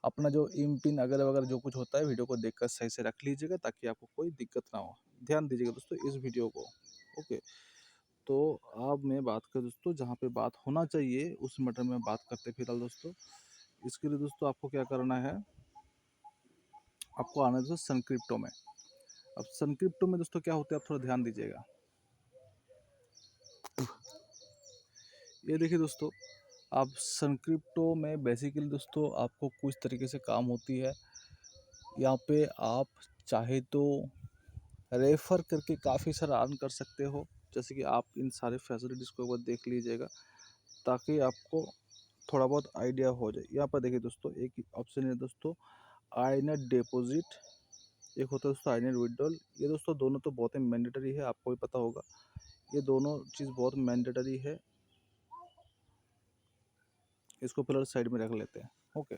अपना जो इम पिन अगर वगैरह जो कुछ होता है वीडियो को देखकर सही से रख लीजिएगा, ताकि आपको कोई दिक्कत ना हो। ध्यान दीजिएगा दोस्तों इस वीडियो को। ओके, तो अब मैं बात करूँ दोस्तों जहाँ पे बात होना चाहिए उस मैटर में बात करते फिलहाल दोस्तों। इसके लिए दोस्तों आपको क्या करना है, आपको आना है दोस्तों सन क्रिप्टो में। अब सन क्रिप्टो में दोस्तों क्या होता है, आप थोड़ा ध्यान दीजिएगा। ये देखिए दोस्तों, आप सन क्रिप्टो में बेसिकली दोस्तों आपको कुछ तरीके से काम होती है। यहाँ पे आप चाहे तो रेफ़र करके काफ़ी सारा अर्न कर सकते हो। जैसे कि आप इन सारे फैसिलिटीज़ को एक बार देख लीजिएगा, ताकि आपको थोड़ा बहुत आइडिया हो जाए। यहाँ पर देखिए दोस्तों, एक ऑप्शन है दोस्तों आईनेट डिपॉजिट, एक होता है दोस्तों आईनेट विड्रॉल। ये दोस्तों दोनों तो बहुत ही मैंडेटरी है, आपको भी पता होगा। ये दोनों चीज़ बहुत मैंडेटरी है। इसको फिलहाल साइड में रख लेते हैं। ओके,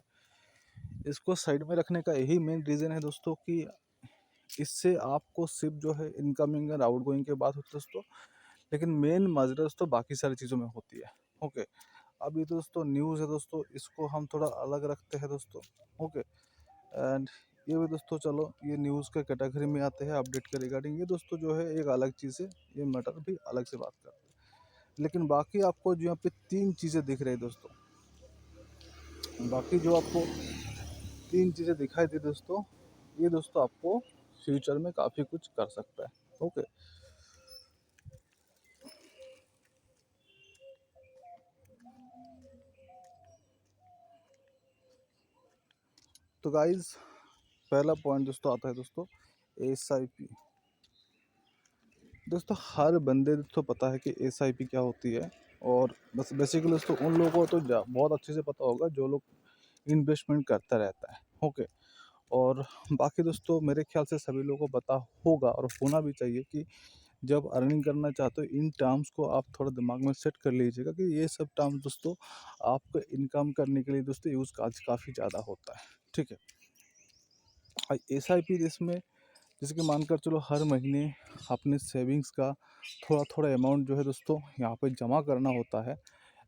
इसको साइड में रखने का यही मेन रीज़न है दोस्तों कि इससे आपको सिर्फ जो है इनकमिंग और आउटगोइंग के बात होती है दोस्तों, लेकिन मेन मज़ा दोस्तों बाकी सारी चीज़ों में होती है। ओके, अब ये तो दोस्तों न्यूज़ है दोस्तों, इसको हम थोड़ा अलग रखते हैं दोस्तों। ओके, एंड ये भी दोस्तों चलो ये न्यूज़ के कैटेगरी में आते हैं अपडेट के रिगार्डिंग। ये दोस्तों जो है एक अलग चीज़ है, ये मैटर भी अलग से बात करते हैं। लेकिन बाकी आपको जो यहाँ पे 3 चीज़ें दिख रही है दोस्तों, बाकी जो आपको 3 चीज़ें दिखाई दी दोस्तों, ये दोस्तों आपको फ्यूचर में काफ़ी कुछ कर सकता है। ओके, तो गाइज़ पहला पॉइंट दोस्तों आता है दोस्तों एसआईपी। दोस्तों हर बंदे को पता है कि एसआईपी क्या होती है, और बस बेसिकली दोस्तों उन लोगों को तो बहुत अच्छे से पता होगा जो लोग इन्वेस्टमेंट करता रहता है। ओके, और बाकी दोस्तों मेरे ख्याल से सभी लोगों को पता होगा और होना भी चाहिए कि जब अर्निंग करना चाहते हो इन टर्म्स को आप थोड़ा दिमाग में सेट कर लीजिएगा कि ये सब टर्म्स दोस्तों आपको इनकम करने के लिए दोस्तों यूज़ काफ़ी ज़्यादा होता है। ठीक है, एस आई पी इसमें जैसे कि मानकर चलो हर महीने अपने सेविंग्स का थोड़ा थोड़ा अमाउंट जो है दोस्तों यहाँ पे जमा करना होता है।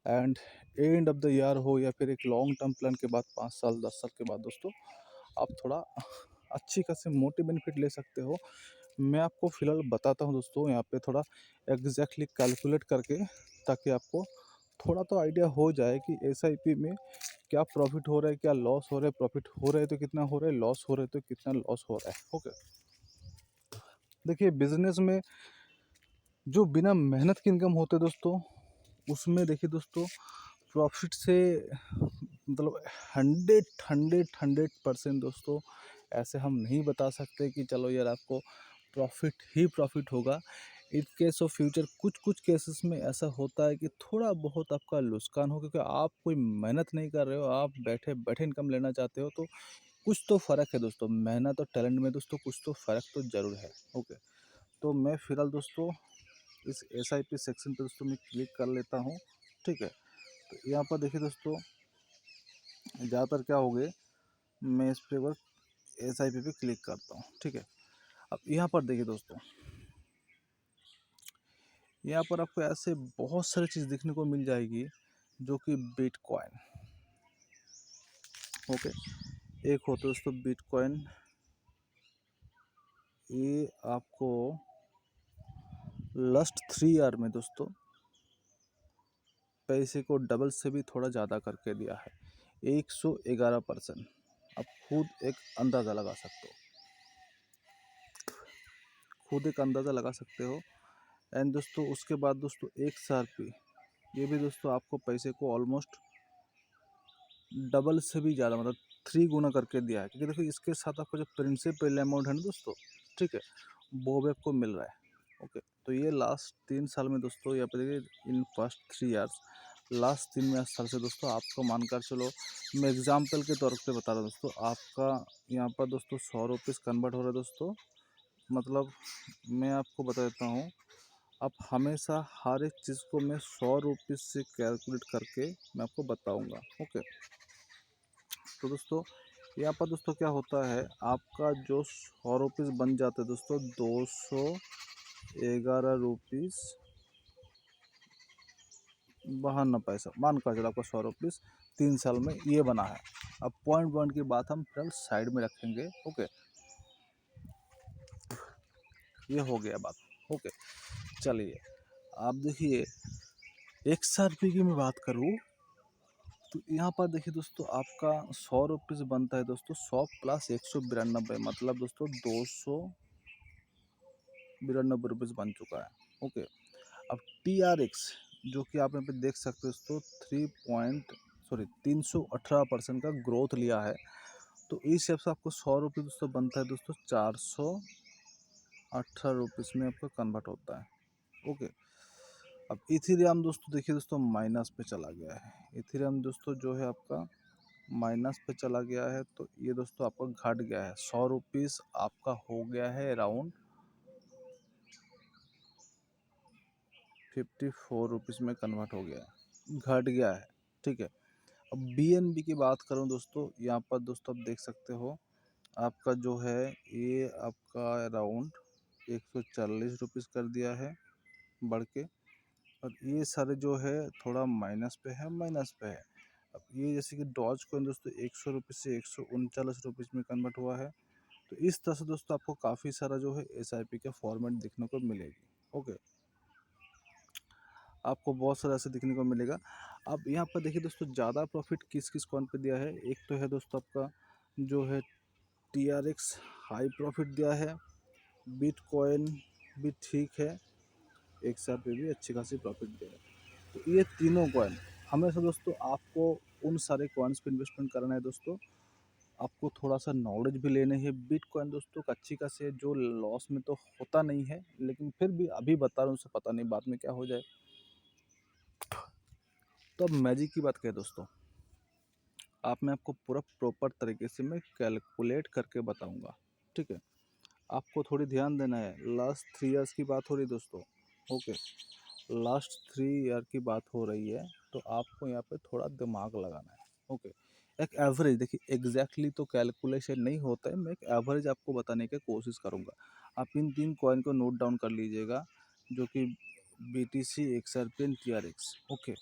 And end of the year हो या फिर एक लॉन्ग टर्म प्लान के बाद 5 साल 10 साल के बाद दोस्तों आप थोड़ा अच्छी खासी मोटी बेनिफिट ले सकते हो। मैं आपको फ़िलहाल बताता हूँ दोस्तों यहाँ पे थोड़ा एग्जैक्टली कैलकुलेट करके, ताकि आपको थोड़ा तो आइडिया हो जाए कि एसआईपी में क्या प्रॉफिट हो रहा है, क्या लॉस हो रहा है। प्रॉफिट हो रहा है तो कितना हो रहा है, लॉस हो रहा है तो कितना लॉस हो रहा है। ओके, देखिए बिजनेस में जो बिना मेहनत की इनकम होते है दोस्तों, उसमें देखिए दोस्तों प्रॉफिट से मतलब 100% दोस्तों ऐसे हम नहीं बता सकते कि चलो यार आपको प्रॉफिट ही प्रॉफिट होगा। इन केस ऑफ फ्यूचर कुछ कुछ केसेस में ऐसा होता है कि थोड़ा बहुत आपका नुकसान हो, क्योंकि आप कोई मेहनत नहीं कर रहे हो, आप बैठे बैठे इनकम लेना चाहते हो। तो कुछ तो फ़र्क है दोस्तों, मेहनत और टैलेंट में दोस्तों कुछ तो फ़र्क तो ज़रूर है। ओके, तो मैं फ़िलहाल दोस्तों इस एसआईपी सेक्शन पे दोस्तों मैं क्लिक कर लेता हूँ। ठीक है, तो यहाँ पर देखिए दोस्तों ज़्यादातर क्या हो गए, मैं इस पे बस एसआईपी पे क्लिक करता हूँ। ठीक है, अब यहाँ पर देखिए दोस्तों, यहाँ पर आपको ऐसे बहुत सारी चीज़ देखने को मिल जाएगी, जो कि बिटकॉइन। ओके, एक होता है दोस्तों बिटकॉइन, ये आपको लास्ट 3 ईयर में दोस्तों पैसे को डबल से भी थोड़ा ज़्यादा करके दिया है, 111%। आप खुद एक अंदाज़ा लगा सकते हो, खुद एक अंदाज़ा लगा सकते हो। एंड दोस्तों उसके बाद दोस्तों XRP, ये भी दोस्तों आपको पैसे को ऑलमोस्ट डबल से भी ज़्यादा मतलब 3 गुना करके दिया है, क्योंकि देखो इसके साथ आपका जो प्रिंसिपल अमाउंट है ना दोस्तों, ठीक है, वो भी आपको मिल रहा है। ओके, तो ये लास्ट 3 साल में दोस्तों, यहाँ पे देखिए इन फर्स्ट 3 ईयर्स, लास्ट 3 साल से दोस्तों आपको मानकर चलो, मैं एग्जाम्पल के तौर पे बता रहा हूँ दोस्तों, आपका यहाँ पर दोस्तों 100 रुपीज़ कन्वर्ट हो रहा है दोस्तों। मतलब मैं आपको बता देता हूँ, आप हमेशा हर एक चीज़ को मैं 100 रुपीज़ से कैलकुलेट करके मैं आपको बताऊँगा। ओके, तो दोस्तों यहाँ पर दोस्तों क्या होता है, आपका जो 100 रुपीज़ बन जाते हैं दोस्तों 211 रुपीज़ 52 पैसा, मान कर चलो आपका 100 रुपीज़ 3 साल में ये बना है। अब पॉइंट पॉइंट की बात हम फिर साइड में रखेंगे। ओके, ये हो गया बात। ओके, चलिए आप देखिए XRP की मैं बात करूँ तो यहाँ पर देखिए दोस्तों, आपका 100 रुपीज़ बनता है दोस्तों 100 प्लस 192, मतलब दोस्तों 292 रुपीज़ बन चुका है। ओके, अब TRX जो कि आप यहाँ पे देख सकते हो दोस्तों 318% का ग्रोथ लिया है। तो इस हिसाब से आपको 100 रुपये दोस्तों बनता है दोस्तों 418 रुपीज़ में आपका कन्वर्ट होता है। ओके, अब इथेरियम दोस्तों देखिए दोस्तों माइनस पे चला गया है। इथेरियम दोस्तों जो है आपका माइनस पे चला गया है, तो ये दोस्तों आपका घट गया है। 100 रुपीज़ आपका हो गया है अराउंड 54 रुपीज़ में कन्वर्ट हो गया है, घट गया है। ठीक है, अब BNB की बात करूं दोस्तों, यहाँ पर दोस्तों आप देख सकते हो, आपका जो है ये आपका अराउंड 140 रुपीज़ कर दिया है बढ़ के, और ये सारे जो है थोड़ा माइनस पे है, माइनस पे है। अब ये जैसे कि डॉज कॉइन दोस्तों 100 रुपीज़ से 139 रुपीज़ में कन्वर्ट हुआ है। तो इस तरह से दोस्तों आपको काफ़ी सारा जो है SIP का फॉर्मेट देखने को मिलेगी। ओके, आपको बहुत सारा ऐसे देखने को मिलेगा। अब यहाँ पर देखिए दोस्तों, ज़्यादा प्रॉफिट किस किस कॉइन पे दिया है। एक तो है दोस्तों आपका जो है TRX हाई प्रॉफिट दिया है, बिटकॉइन भी ठीक है, XRP भी अच्छी खासी प्रॉफिट दिया है। तो ये तीनों कॉइन हमेशा दोस्तों आपको उन सारे कॉइन्स पे इन्वेस्टमेंट करना है दोस्तों। आपको थोड़ा सा नॉलेज भी लेने हैं। बिटकॉइन दोस्तों अच्छी खासी है, जो लॉस में तो होता नहीं है, लेकिन फिर भी अभी बता रहा हूँ, उससे पता नहीं बाद में क्या हो जाए। तो अब मैजिक की बात करें दोस्तों, आप मैं आपको पूरा प्रॉपर तरीके से मैं कैलकुलेट करके बताऊंगा। ठीक है, आपको थोड़ी ध्यान देना है। लास्ट 3 ईयर्स की बात हो रही दोस्तों। ओके, लास्ट 3 ईयर की बात हो रही है, तो आपको यहाँ पे थोड़ा दिमाग लगाना है। ओके, एक एवरेज देखिए, एग्जैक्टली तो कैलकुलेशन नहीं होता है, मैं एक एवरेज आपको बताने की कोशिश करूँगा। आप इन 3 कॉइन को नोट डाउन कर लीजिएगा, जो कि BTC, XRP and TRX। Okay,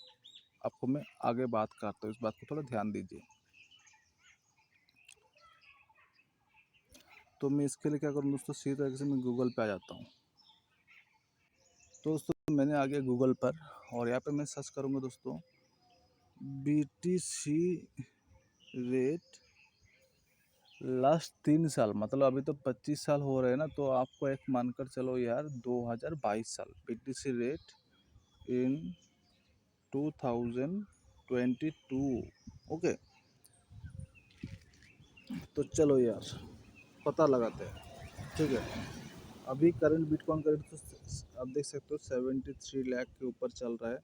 आपको मैं आगे बात करता हूँ, इस बात को थोड़ा ध्यान दीजिए। तो मैं इसके लिए क्या करूँ दोस्तों, सीधी तरीके से मैं गूगल पे आ जाता हूँ। तो दोस्तों मैंने आ गया गूगल पर, और यहाँ पे मैं सर्च करूँगा दोस्तों BTC रेट लास्ट 3 साल, मतलब अभी तो 25 साल हो रहे हैं ना, तो आपको एक मानकर चलो यार 2022 साल BTC रेट इन 2022। ओके, तो चलो यार पता लगाते हैं। ठीक है, अभी करंट बिटकॉइन का रेट तो आप देख सकते हो 73 लाख के ऊपर चल रहा है।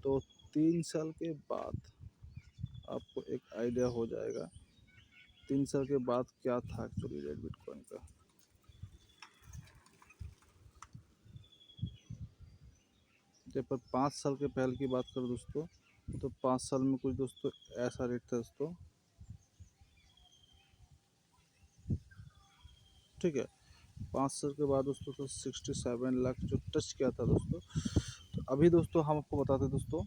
तो 3 साल के बाद आपको एक आइडिया हो जाएगा 3 साल के बाद क्या था एक्चुअली रेट बिटकॉइन का। जब पर 5 साल के पहले की बात करो दोस्तों, तो 5 साल में कुछ दोस्तों ऐसा रेट था दोस्तों। ठीक है, 5 साल के बाद दोस्तों तो 67 लाख जो टच किया था दोस्तों। तो अभी दोस्तों हम आपको बताते दोस्तों,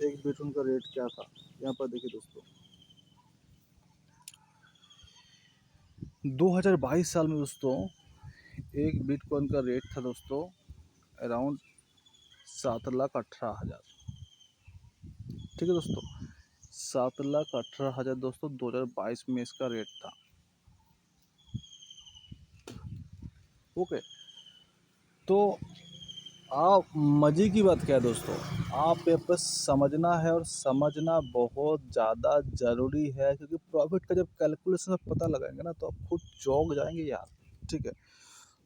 एक बिटकॉइन का रेट क्या था। यहाँ पर देखिए दोस्तों, 2022 साल में दोस्तों एक बिटकॉइन का रेट था दोस्तों अराउंड 7,18,000। ठीक है दोस्तों, 7,18,000 दोस्तों 2022 में इसका रेट था। ओके, तो आप मज़े की बात क्या है दोस्तों, आप पे बस समझना है और समझना बहुत ज़्यादा ज़रूरी है, क्योंकि प्रॉफिट का जब कैलकुलेशन आप पता लगाएंगे ना तो आप खुद चौंक जाएंगे यार। ठीक है,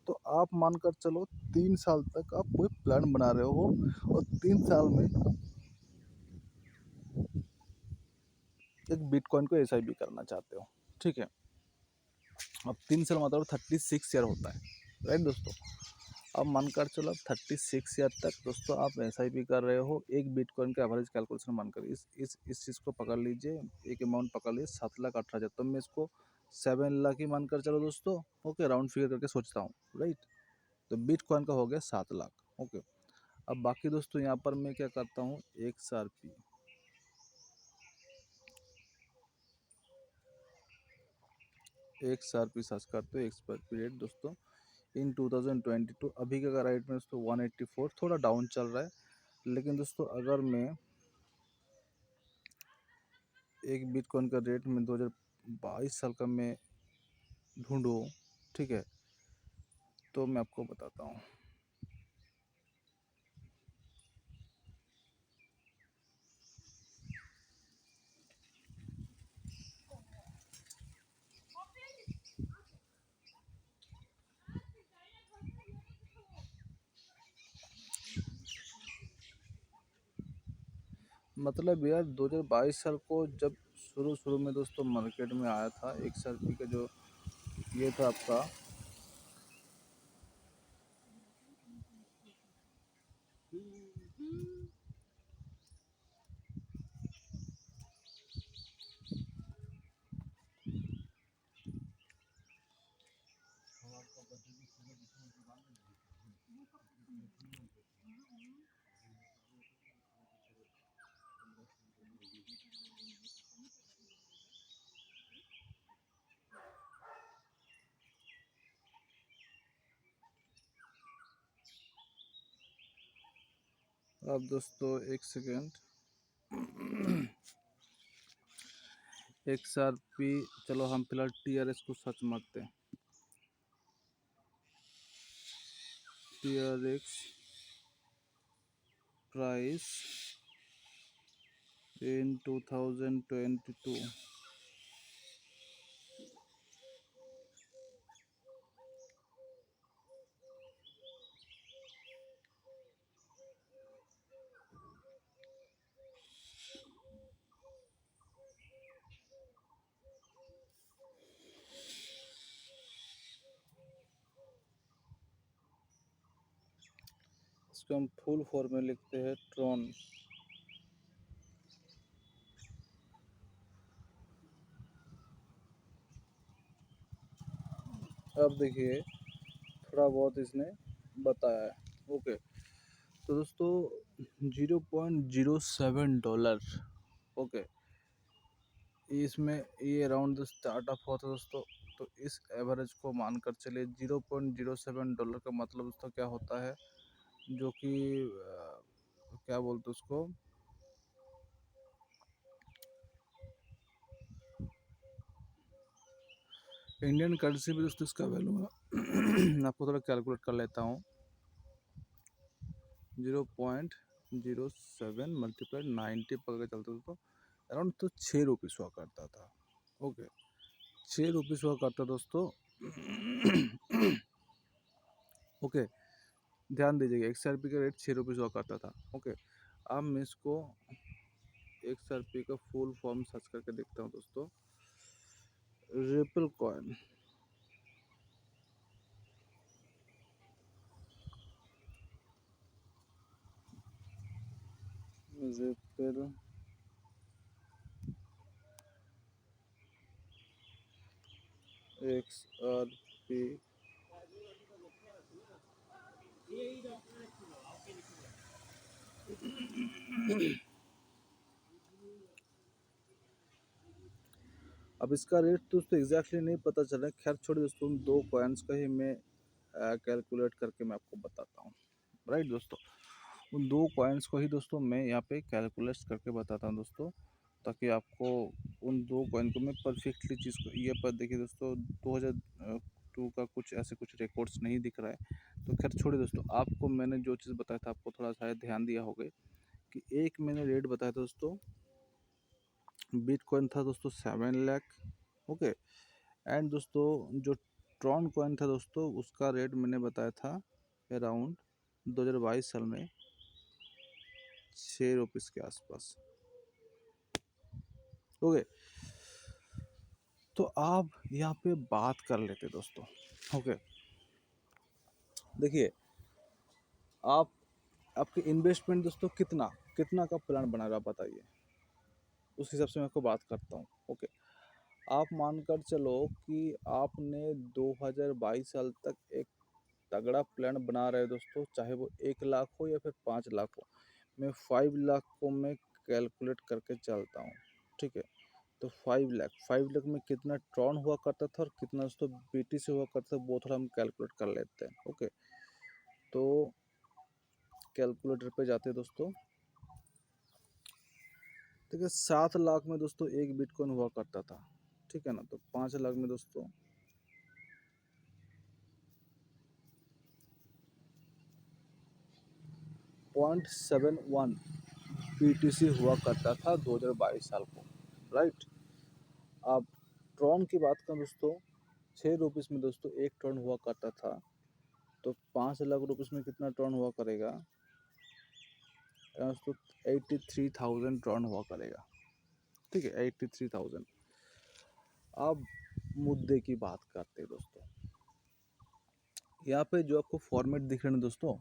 तो आप मानकर चलो 3 साल तक आप कोई प्लान बना रहे हो और 3 साल में एक बिटकॉइन को एसआईपी करना चाहते हो। ठीक है, अब 3 साल मतलब 36 ईयर होता है, राइट दोस्तों। अब मानकर चलो 36 ईयर तक दोस्तों आप एसआईपी कर रहे हो, एक बिटकॉइन का एवरेज कैलकुलेशन मानकर इस चीज़ को पकड़ लीजिए, एक अमाउंट पकड़ लीजिए 7,18,000, तो मैं इसको 7 लाख ही मानकर चलो दोस्तों। ओके, राउंड फिगर करके सोचता हूँ, राइट। तो बिटकॉइन का हो गया 7 लाख। ओके, अब बाकी दोस्तों यहाँ पर मैं क्या करता हूँ, XRP सर्च करते हो, एक्सपायरी रेट दोस्तों इन 2022 अभी का रेट में दोस्तों 184, थोड़ा डाउन चल रहा है। लेकिन दोस्तों अगर मैं एक बिटकॉइन का रेट में 2022 साल का मैं ढूंढूं, ठीक है, तो मैं आपको बताता हूँ। मतलब यार 2022 साल को जब शुरू शुरू में दोस्तों मार्केट में आया था XRP का जो ये था आपका, अब दोस्तों एक सेकेंड, XRP, चलो हम फिलहाल TRS को सर्च मारते हैं, TRX प्राइस इन 2022। इसको हम फुल फॉर्म में लिखते हैं ट्रॉन। अब देखिए थोड़ा बहुत इसने बताया है। ओके, तो दोस्तों $0.07, ओके, इसमें ये अराउंड स्टार्ट अप होता है दोस्तों। तो इस एवरेज को मानकर चलिए $0.07 का मतलब दोस्तों क्या होता है, जो कि क्या बोलते उसको, इंडियन करेंसी में दोस्तों इसका वैल्यू है आपको थोड़ा कैलकुलेट कर लेता हूँ। 0.07 मल्टीप्लाई 90 पकड़ के चलते दोस्तों अराउंड तो 6 रुपीज़ हुआ करता था। ओके, 6 रुपीज़ हुआ करता दोस्तों। ओके, ध्यान दीजिएगा XRP का रेट 6 रुपीज़ हुआ करता था। ओके, अब मैं इसको XRP का फुल फॉर्म सर्च करके देखता हूँ दोस्तों। रिपल कॉइन, रिपल XRP, अब इसका रेट तो दोस्तों एग्जैक्टली नहीं पता चल रहा है। खैर छोड़िए दोस्तों, उन दो कॉइन्स का ही मैं कैलकुलेट करके मैं आपको बताता हूँ। राइट दोस्तों, उन 2 कॉइन्स को ही दोस्तों मैं यहाँ पे कैलकुलेट करके बताता हूँ दोस्तों, ताकि आपको उन 2 कॉइन को मैं परफेक्टली चीज़ को ये पर देखिए दोस्तों 2002 का कुछ ऐसे कुछ रिकॉर्ड्स नहीं दिख रहा है। तो खैर छोड़िए दोस्तों, आपको मैंने जो चीज़ बताया था आपको थोड़ा शायद ध्यान दिया होगा कि एक मैंने रेट बताया था दोस्तों, बिटकॉइन था दोस्तों 7 लाख। ओके, एंड दोस्तों जो ट्रॉन कॉइन था दोस्तों उसका रेट मैंने बताया था अराउंड 2022 साल में 6 रुपीज़ के आसपास। ओके, तो आप यहाँ पे बात कर लेते दोस्तों। ओके, देखिए आप आपके इन्वेस्टमेंट दोस्तों कितना कितना का प्लान बना रहा बताइए, उस हिसाब से मैं आपको बात करता हूँ। ओके, आप मानकर चलो कि आपने 2022 साल तक एक तगड़ा प्लान बना रहे हो दोस्तों, चाहे वो 1 लाख हो या फिर 5 लाख हो। मैं 5 लाख को मैं कैलकुलेट करके चलता हूँ, ठीक है। तो 5 लाख में कितना ट्रॉन हुआ करता था और कितना दोस्तों बीटी से हुआ करता था, वो थोड़ा हम कैलकुलेट कर लेते हैं। ओके, तो कैलकुलेटर पे जाते हैं दोस्तों। देखिए 7 लाख में दोस्तों एक बिटकॉइन हुआ करता था, ठीक है ना। तो 5 लाख में दोस्तों 0.71 BTC हुआ करता था 2022 साल को, राइट। अब ट्रॉन की बात करें दोस्तों, 6 रुपीज़ में दोस्तों एक ट्रॉन हुआ करता था। तो 5 लाख रुपीज़ में कितना ट्रॉन हुआ करेगा दोस्तों, 83,000 ट्रॉन हुआ करेगा, ठीक है, 83,000। अब मुद्दे की बात करते हैं दोस्तों, यहाँ पे जो आपको फॉर्मेट दिख रहा है ना दोस्तों,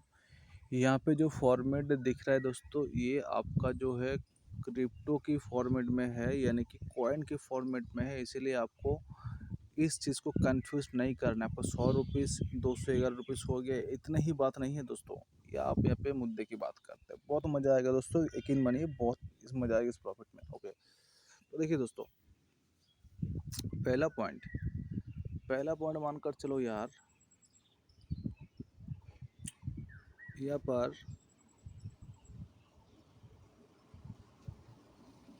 यहाँ पे जो फॉर्मेट दिख रहा है दोस्तों, ये आपका जो है क्रिप्टो की फॉर्मेट में है, यानी कि कॉइन के फॉर्मेट में है। इसीलिए आपको इस चीज़ को कंफ्यूज नहीं करना है। आपको 100 रुपीज़ 211 रुपीज़ हो गया, इतनी ही बात नहीं है दोस्तों। ये आप यहाँ पे मुद्दे की बात करते हैं, बहुत मज़ा आएगा दोस्तों, यकीन मानिए बहुत मज़ा आएगा इस प्रॉफिट में। ओके, तो देखिए दोस्तों, पहला पॉइंट मानकर चलो यार, यहाँ पर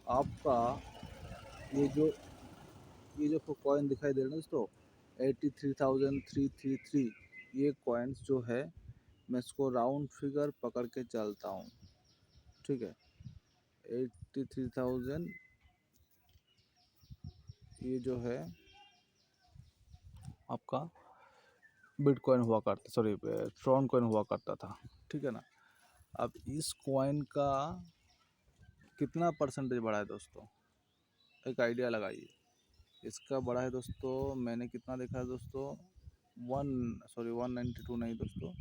आपका ये जो कॉइन दिखाई दे रहा है दोस्तों, 83,333, ये कॉइन्स जो है मैं इसको राउंड फिगर पकड़ के चलता हूँ, ठीक है। 83,000 ये जो है आपका बिटकॉइन हुआ करता, सॉरी ट्रॉन कॉइन हुआ करता था, ठीक है ना। अब इस कॉइन का कितना परसेंटेज बढ़ा है दोस्तों, एक आइडिया लगाइए। इसका बढ़ा है दोस्तों, मैंने कितना देखा है दोस्तों, 192 नहीं दोस्तों,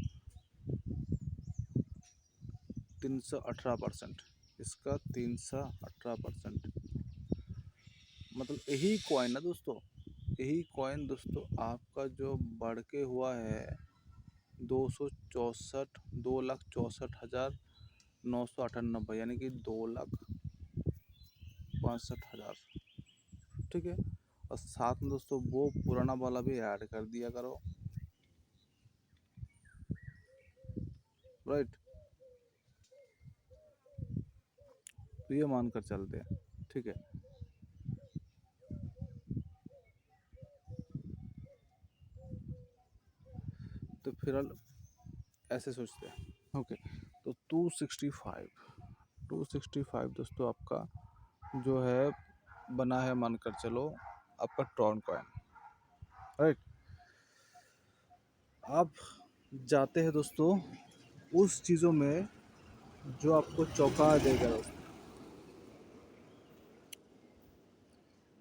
318%। इसका 318%, मतलब यही कॉइन ना दोस्तों, यही कॉइन दोस्तों आपका जो बढ़ के हुआ है 2,64,968, यानी कि 2,65,000, ठीक है। और साथ में दोस्तों वो पुराना वाला भी ऐड कर दिया करो, राइट। तो ये मान कर चलते हैं, ठीक है। तो फिर ऐसे सोचते हैं। ओके, तो 265 दोस्तों आपका जो है बना है, मानकर चलो आपका ट्रॉन कॉइन, राइट। आप जाते हैं दोस्तों उस चीज़ों में जो आपको चौंका देगा दोस्तों।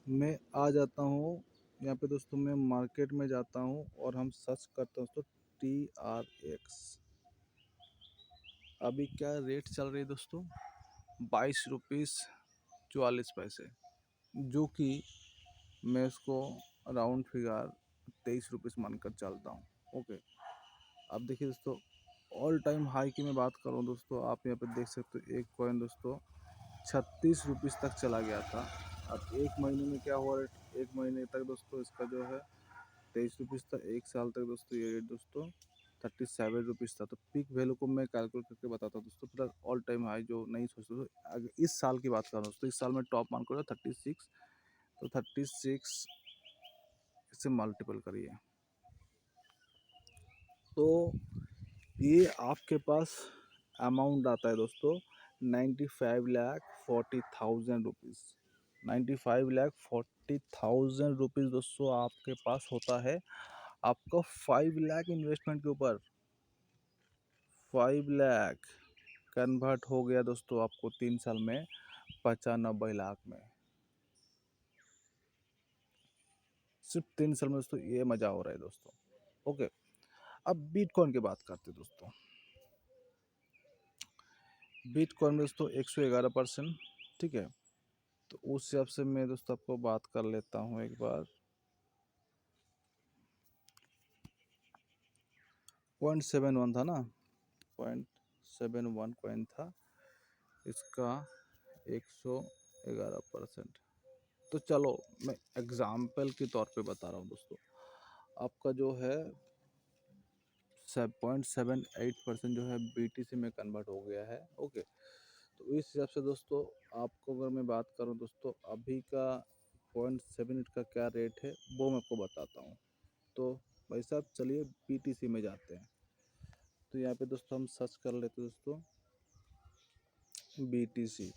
मैं आ जाता हूँ यहाँ पे दोस्तों, मैं मार्केट में जाता हूँ और हम सर्च करते हैं दोस्तों TRX। अभी क्या रेट चल रही है दोस्तों, 22 रुपीज़ 44 पैसे, जो कि मैं इसको राउंड फिगर 23 रुपीज़ मानकर चलता हूँ। ओके, अब देखिए दोस्तों, ऑल टाइम हाई की मैं बात करूँ दोस्तों, आप यहाँ पे देख सकते हो एक कॉइन दोस्तों 36 रुपीज़ तक चला गया था। अब एक महीने में क्या हुआ रेट, एक महीने तक दोस्तों इसका जो है ₹23 था, 1 साल तक दोस्तों ये रेट दोस्तों ₹37 था। तो पीक वैल्यू को मैं कैलकुलेट करके बताता हूँ दोस्तों, पूरा ऑल टाइम हाई जो नहीं सोचते तो अगर इस साल की बात कर रहा हूँ दोस्तों, इस साल में टॉप मान करो 36, तो 36 से मल्टीपल करिए तो ये आपके पास अमाउंट आता है दोस्तों 95,40,000 रुपीज़। 95,40,000 रुपीज़ दोस्तों आपके पास होता है आपका 5 लाख इन्वेस्टमेंट के ऊपर। 5 लाख कन्वर्ट हो गया दोस्तों आपको 3 साल में 95 लाख में। सिर्फ 3 साल में दोस्तों ये मज़ा हो रहा है दोस्तों। ओके, अब बिटकॉइन की बात करते हैं दोस्तों। बिटकॉइन में दोस्तों 111%, ठीक है। तो उस हिसाब से मैं दोस्तों आपको बात कर लेता हूँ एक बार। 0.71 था ना, 0.71 कॉइन था, इसका 111%। तो चलो मैं एग्जाम्पल के तौर पे बता रहा हूँ दोस्तों, आपका जो है 0.78% जो है BTC में कन्वर्ट हो गया है। ओके, तो इस हिसाब से दोस्तों आपको अगर मैं बात करूं दोस्तों, अभी का 0.78 का क्या रेट है वो मैं आपको बताता हूं। तो भाई साहब चलिए BTC में जाते हैं। तो यहाँ पे दोस्तों हम सर्च कर लेते हैं दोस्तों BTC।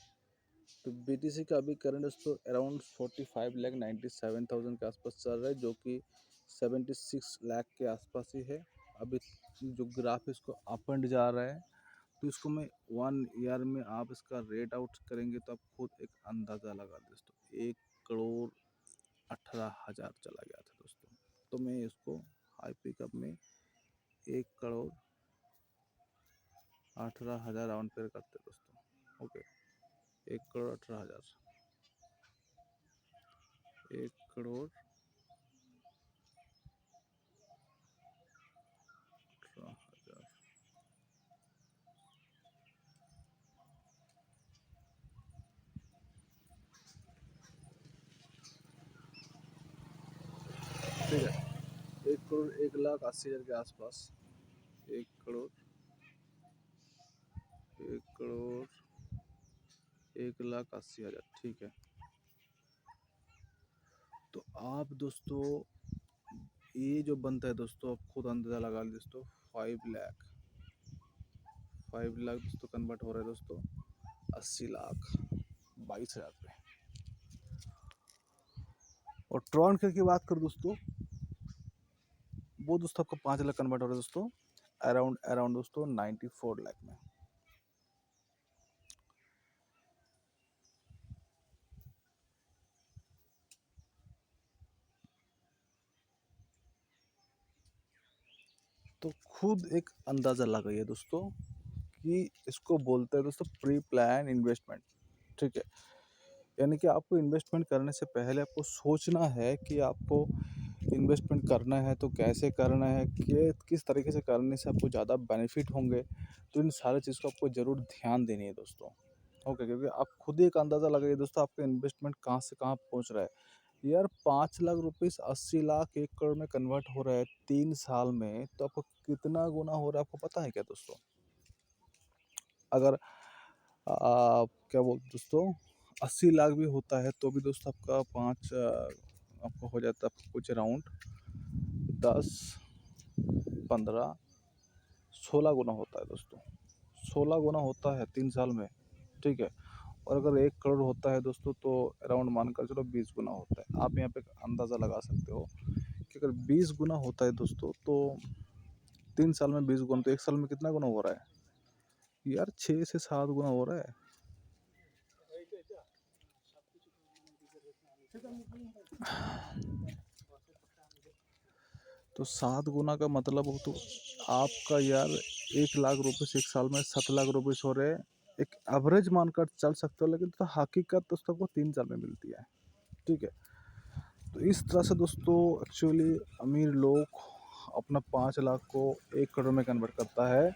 तो BTC का अभी करंट दोस्तों अराउंड 45,97,000 के आसपास चल रहा है, जो कि 76 लाख के आसपास ही है। अभी जो ग्राफ है इसको अप एंड जा रहा है। तो इसको मैं 1 ईयर में आप इसका रेट आउट करेंगे तो आप खुद एक अंदाज़ा लगा दे दोस्तों, 1,18,000 चला गया था दोस्तों। तो मैं इसको हाई पिकअप में 1,18,000 राउंड पे करते दोस्तों। ओके, 1,18,000, 1,18,000, ठीक है। 1,01,80,000 के आसपास, 1,01,80,000, ठीक है। तो आप दोस्तों ये जो बनता है दोस्तों, आप खुद अंदाज़ा लगा लीजिए दोस्तों, 5 लाख, 5 लाख दोस्तों कन्वर्ट हो रहा है दोस्तों 80 लाख, 22,000 पे। और ट्रॉन की बात करूँ दोस्तों, वो दोस्तों आपको 5 लाख कन्वर्ट हो रहा है दोस्तों अराउंड अराउंड दोस्तों 94 लाख में। तो खुद एक अंदाज़ा लगाइए दोस्तों कि इसको बोलते हैं दोस्तों प्री प्लान इन्वेस्टमेंट, ठीक है। यानी कि आपको इन्वेस्टमेंट करने से पहले आपको सोचना है कि आपको इन्वेस्टमेंट करना है तो कैसे करना है, कि किस तरीके से करने से आपको ज़्यादा बेनिफिट होंगे। तो इन सारी चीज़ को आपको ज़रूर ध्यान देनी है दोस्तों। ओके, क्योंकि आप खुद ही एक अंदाज़ा लगाइए दोस्तों आपका इन्वेस्टमेंट कहाँ से कहाँ पहुँच रहा है। यार 5 लाख रुपीस 80 लाख 1 करोड़ में कन्वर्ट हो रहा है 3 साल में, तो आपको कितना गुना हो रहा है आपको पता है क्या दोस्तों? अगर क्या बोलते दोस्तों 80 लाख भी होता है तो भी दोस्तों आपका आपको हो जाता है कुछ अराउंड 10, 15, 16 गुना होता है दोस्तों। 16 गुना होता है 3 साल में, ठीक है। और अगर 1 करोड़ होता है दोस्तों तो अराउंड मानकर चलो 20 गुना होता है। आप यहाँ पे अंदाज़ा लगा सकते हो कि अगर 20 गुना होता है दोस्तों तो 3 साल में 20 गुना, तो 1 साल में कितना गुना हो रहा है यार? 6 से 7 गुना हो रहा है। तो 7 गुना का मतलब हो तो आपका यार 1 लाख रुपये से 1 साल में 7 लाख रुपये हो रहे हैं। एक एवरेज मानकर चल सकते हो, लेकिन तो हकीकत दोस्तों को 3 साल में मिलती है, ठीक है। तो इस तरह से दोस्तों एक्चुअली अमीर लोग अपना 5 लाख को 1 करोड़ में कन्वर्ट करता है।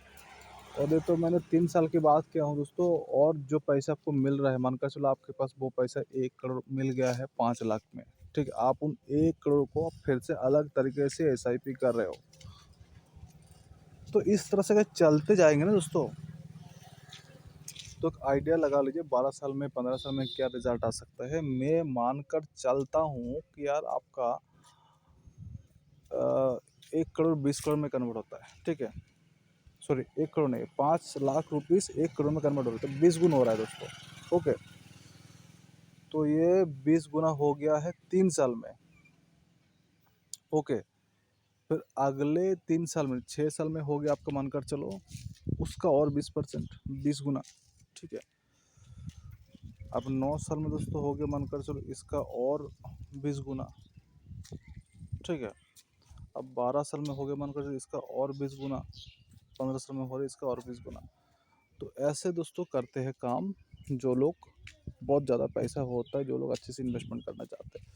और ये तो मैंने 3 साल की बात किया हूँ दोस्तों। और जो पैसा आपको मिल रहा है, मानकर चलो आपके पास वो पैसा 1 करोड़ मिल गया है 5 लाख में, ठीक है, आप उन 1 करोड़ को फिर से अलग तरीके से एसआईपी कर रहे हो। तो इस तरह से अगर चलते जाएंगे ना दोस्तों, तो एक आइडिया लगा लीजिए 12 साल में 15 साल में क्या रिजल्ट आ सकता है। मैं मानकर चलता हूँ कि यार आपका 1 करोड़ 20 करोड़ में कन्वर्ट होता है। ठीक है, सॉरी 1 करोड़ नहीं, 5 लाख रुपीस 1 करोड़ में कन्वर्ट हो रहा है, तो 20 गुना हो रहा है दोस्तों। ओके, तो ये 20 गुना हो गया है 3 साल में। ओके, फिर अगले 3 साल में 6 साल में हो गया आपका, मानकर चलो उसका और 20%, 20 गुना। ठीक है, अब 9 साल में दोस्तों हो गया, मानकर चलो इसका और 20 गुना। ठीक है, अब 12 साल में हो गया, मानकर चलो इसका और 20 गुना। 15 साल में हो रहा है इसका और 20 गुना। तो ऐसे दोस्तों करते हैं काम जो लोग बहुत ज़्यादा पैसा होता है, जो लोग अच्छे से इन्वेस्टमेंट करना चाहते हैं।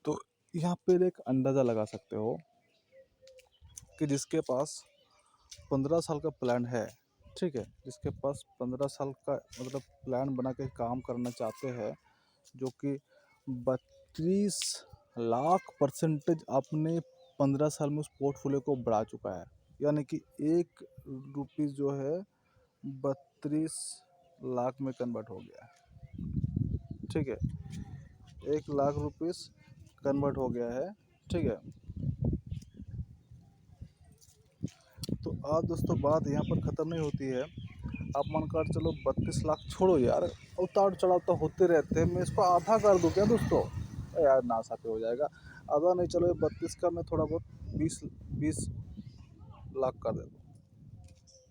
तो यहाँ पे एक अंदाज़ा लगा सकते हो कि जिसके पास 15 साल का प्लान है, ठीक है, जिसके पास 15 साल का मतलब प्लान बना के काम करना चाहते हैं, जो कि 32 लाख % आपने 15 साल में उस पोर्टफोलियो को बढ़ा चुका है। यानी कि 1 रुपीज़ जो है 32 लाख में कन्वर्ट हो गया है। ठीक है, 1 लाख रुपीस कन्वर्ट हो गया है। ठीक है, तो आज दोस्तों बात यहाँ पर ख़त्म नहीं होती है। आप मानकर चलो 32 लाख छोड़ो यार, उतार चढ़ाव तो होते रहते हैं, मैं इसको आधा कर दूँ क्या दोस्तों? यार नासा पे हो जाएगा। आधा नहीं, चलो ये 32 का मैं थोड़ा बहुत 20 लाख कर देता हूँ।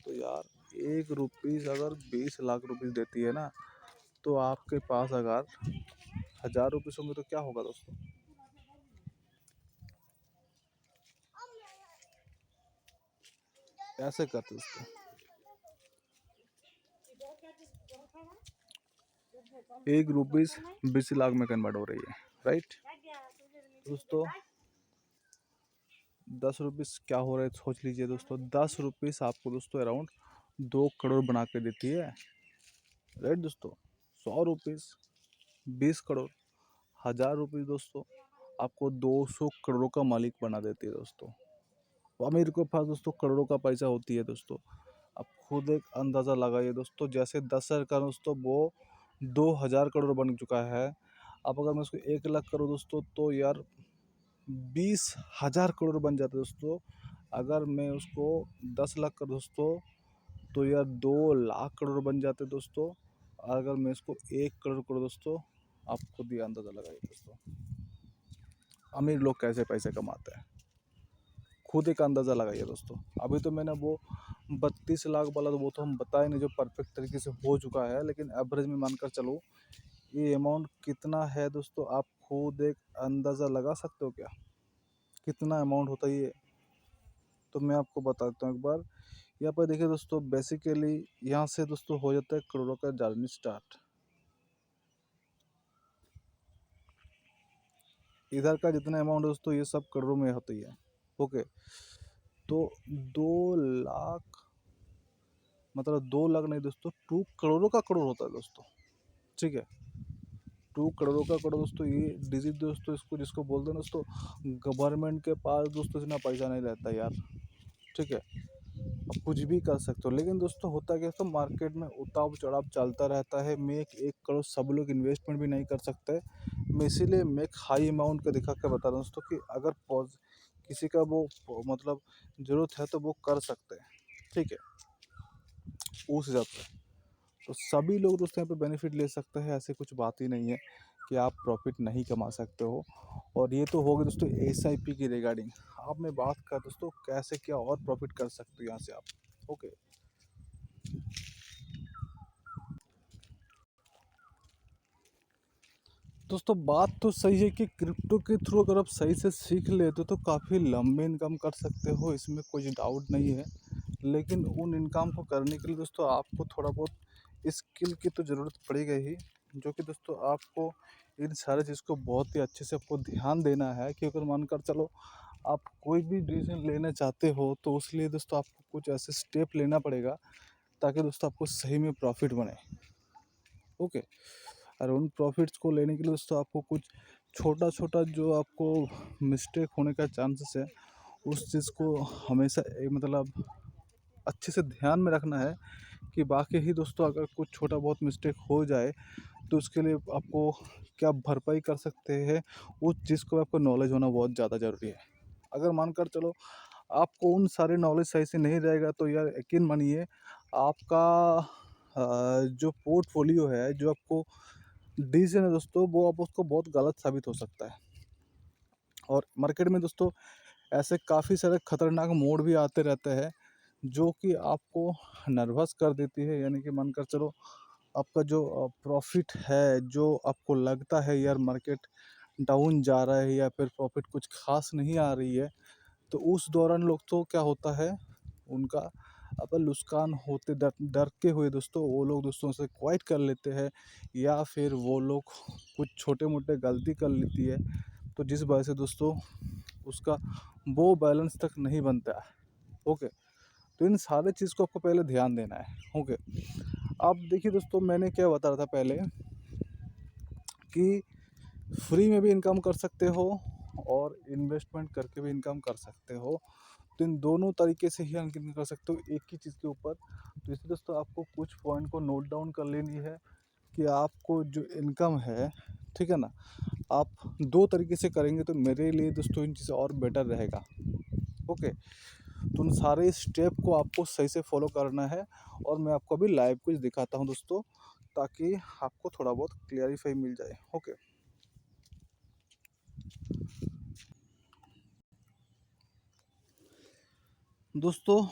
तो यार 1 रुपीज़ अगर 20 लाख रुपीज़ देती है ना, तो आपके पास अगर 1000 रुपीज़ होंगे तो क्या होगा दोस्तों? ऐसे करते दोस्तों, 1 रुपीज़ 20 लाख में कन्वर्ट हो रही है, राइट दोस्तों? 10 रुपीज़ क्या हो रहा है सोच लीजिए दोस्तों। 10 रुपीज़ आपको दोस्तों अराउंड 2 करोड़ बना के देती है, राइट दोस्तों? 100 रुपीज़ 20 करोड़, 1000 रुपीज़ दोस्तों आपको 200 करोड़ों का मालिक बना देती है दोस्तों। अमीर के पास दोस्तों करोड़ों का पैसा होती है दोस्तों। आप खुद एक अंदाज़ा लगाइए दोस्तों, जैसे 10,000 का दोस्तों वो 2000 करोड़ बन चुका है। अब अगर मैं उसको 1 लाख करूँ दोस्तों, तो यार 20,000 करोड़ बन जाते दोस्तों। अगर मैं उसको 10 लाख कर दोस्तों, तो यार 2 लाख करोड़ बन जाते दोस्तों। अगर मैं इसको 1 करोड़ करूँ दोस्तों, आप खुद ही अंदाज़ा लगाइए दोस्तों अमीर लोग कैसे पैसे कमाते हैं। खुद एक अंदाज़ा लगाइए दोस्तों। अभी तो मैंने वो 32 लाख वाला, तो वो तो हम बताए नहीं जो परफेक्ट तरीके से हो चुका है, लेकिन एवरेज में मानकर चलो ये अमाउंट कितना है दोस्तों, आप खुद एक अंदाज़ा लगा सकते हो क्या कितना अमाउंट होता है ये? तो मैं आपको बताता हूँ एक बार। यहाँ पर देखिए दोस्तों, बेसिकली यहाँ से दोस्तों हो जाता है करोड़ों का जर्नी स्टार्ट। इधर का जितना अमाउंट है दोस्तों, ये सब करोड़ों में होती है। ओके, तो 2 लाख मतलब 2 लाख नहीं दोस्तों, 2 करोड़ों का करोड़ होता है दोस्तों। ठीक है, 2 करोड़ों का करोड़ दोस्तों, ये डिजिट दोस्तों इसको जिसको बोलते हैं दोस्तों, गवर्नमेंट के पास दोस्तों इतना पैसा नहीं रहता यार। ठीक है, आप कुछ भी कर सकते हो, लेकिन दोस्तों होता क्या है, तो मार्केट में उतार चढ़ाव चलता रहता है। मैं 1 करोड़ सब लोग इन्वेस्टमेंट भी नहीं कर सकते। मैं इसीलिए मैं एक हाई अमाउंट का दिखा के बता रहा हूँ दोस्तों कि अगर किसी का वो मतलब ज़रूरत है तो वो कर सकते हैं। ठीक है, उस हिसाब से तो सभी लोग दोस्तों यहाँ पे बेनिफिट ले सकते हैं। ऐसे कुछ बात ही नहीं है कि आप प्रॉफिट नहीं कमा सकते हो। और ये तो हो गया दोस्तों एसआईपी की रिगार्डिंग। अब मैं बात कर दोस्तों कैसे क्या और प्रॉफिट कर सकते हो यहाँ से आप। ओके, दोस्तों बात तो सही है कि क्रिप्टो के थ्रू अगर आप सही से सीख लेते हो तो काफ़ी लंबे इनकम कर सकते हो, इसमें कोई डाउट नहीं है। लेकिन उन इनकम को करने के लिए दोस्तों आपको थोड़ा बहुत स्किल की तो ज़रूरत पड़ेगी ही, जो कि दोस्तों आपको इन सारी चीज़ को बहुत ही अच्छे से आपको ध्यान देना है। कि अगर मानकर चलो आप कोई भी डिसीजन लेना चाहते हो, तो उसके लिए दोस्तों आपको कुछ ऐसे स्टेप लेना पड़ेगा ताकि दोस्तों आपको सही में प्रॉफिट बने। ओके, और उन प्रॉफिट्स को लेने के लिए दोस्तों आपको कुछ छोटा-छोटा जो आपको मिस्टेक होने का चांसेस है, उस चीज़ को हमेशा मतलब अच्छे से ध्यान में रखना है कि बाकी ही दोस्तों अगर कुछ छोटा बहुत मिस्टेक हो जाए, तो उसके लिए आपको क्या भरपाई कर सकते हैं, उस चीज़ को आपको नॉलेज होना बहुत ज़्यादा ज़रूरी है। अगर मानकर चलो आपको उन सारे नॉलेज सही से नहीं रहेगा, तो यार यकीन मानिए आपका जो पोर्टफोलियो है, जो आपको डिसीजन है दोस्तों, वो आप उसको बहुत गलत साबित हो सकता है। और मार्केट में दोस्तों ऐसे काफ़ी सारे खतरनाक मोड़ भी आते रहते हैं, जो कि आपको नर्वस कर देती है। यानी कि मानकर चलो आपका जो प्रॉफ़िट है, जो आपको लगता है यार मार्केट डाउन जा रहा है या फिर प्रॉफ़िट कुछ ख़ास नहीं आ रही है, तो उस दौरान लोग तो क्या होता है, उनका अपन नुकसान होते डर डर के हुए दोस्तों वो लोग दोस्तों से क्वाइट कर लेते हैं, या फिर वो लोग कुछ छोटे मोटे गलती कर लेती है, तो जिस वजह से दोस्तों उसका वो बैलेंस तक नहीं बनता है। ओके, तो इन सारे चीज़ को आपको पहले ध्यान देना है। ओके, अब देखिए दोस्तों मैंने क्या बता रहा था पहले कि फ्री में भी इनकम कर सकते हो और इन्वेस्टमेंट करके भी इनकम कर सकते हो। तो इन दोनों तरीके से ही अर्निंग कर सकते हो एक ही चीज़ के ऊपर। तो इसलिए दोस्तों आपको कुछ पॉइंट को नोट डाउन कर लेनी है कि आपको जो इनकम है, ठीक है ना, आप 2 तरीके से करेंगे तो मेरे लिए दोस्तों इन चीज़ें और बेटर रहेगा। ओके, तो उन सारे स्टेप को आपको सही से फॉलो करना है और मैं आपको अभी लाइव कुछ दिखाता हूँ दोस्तों, ताकि आपको थोड़ा बहुत क्लियरिफाई मिल जाए। ओके, दोस्तों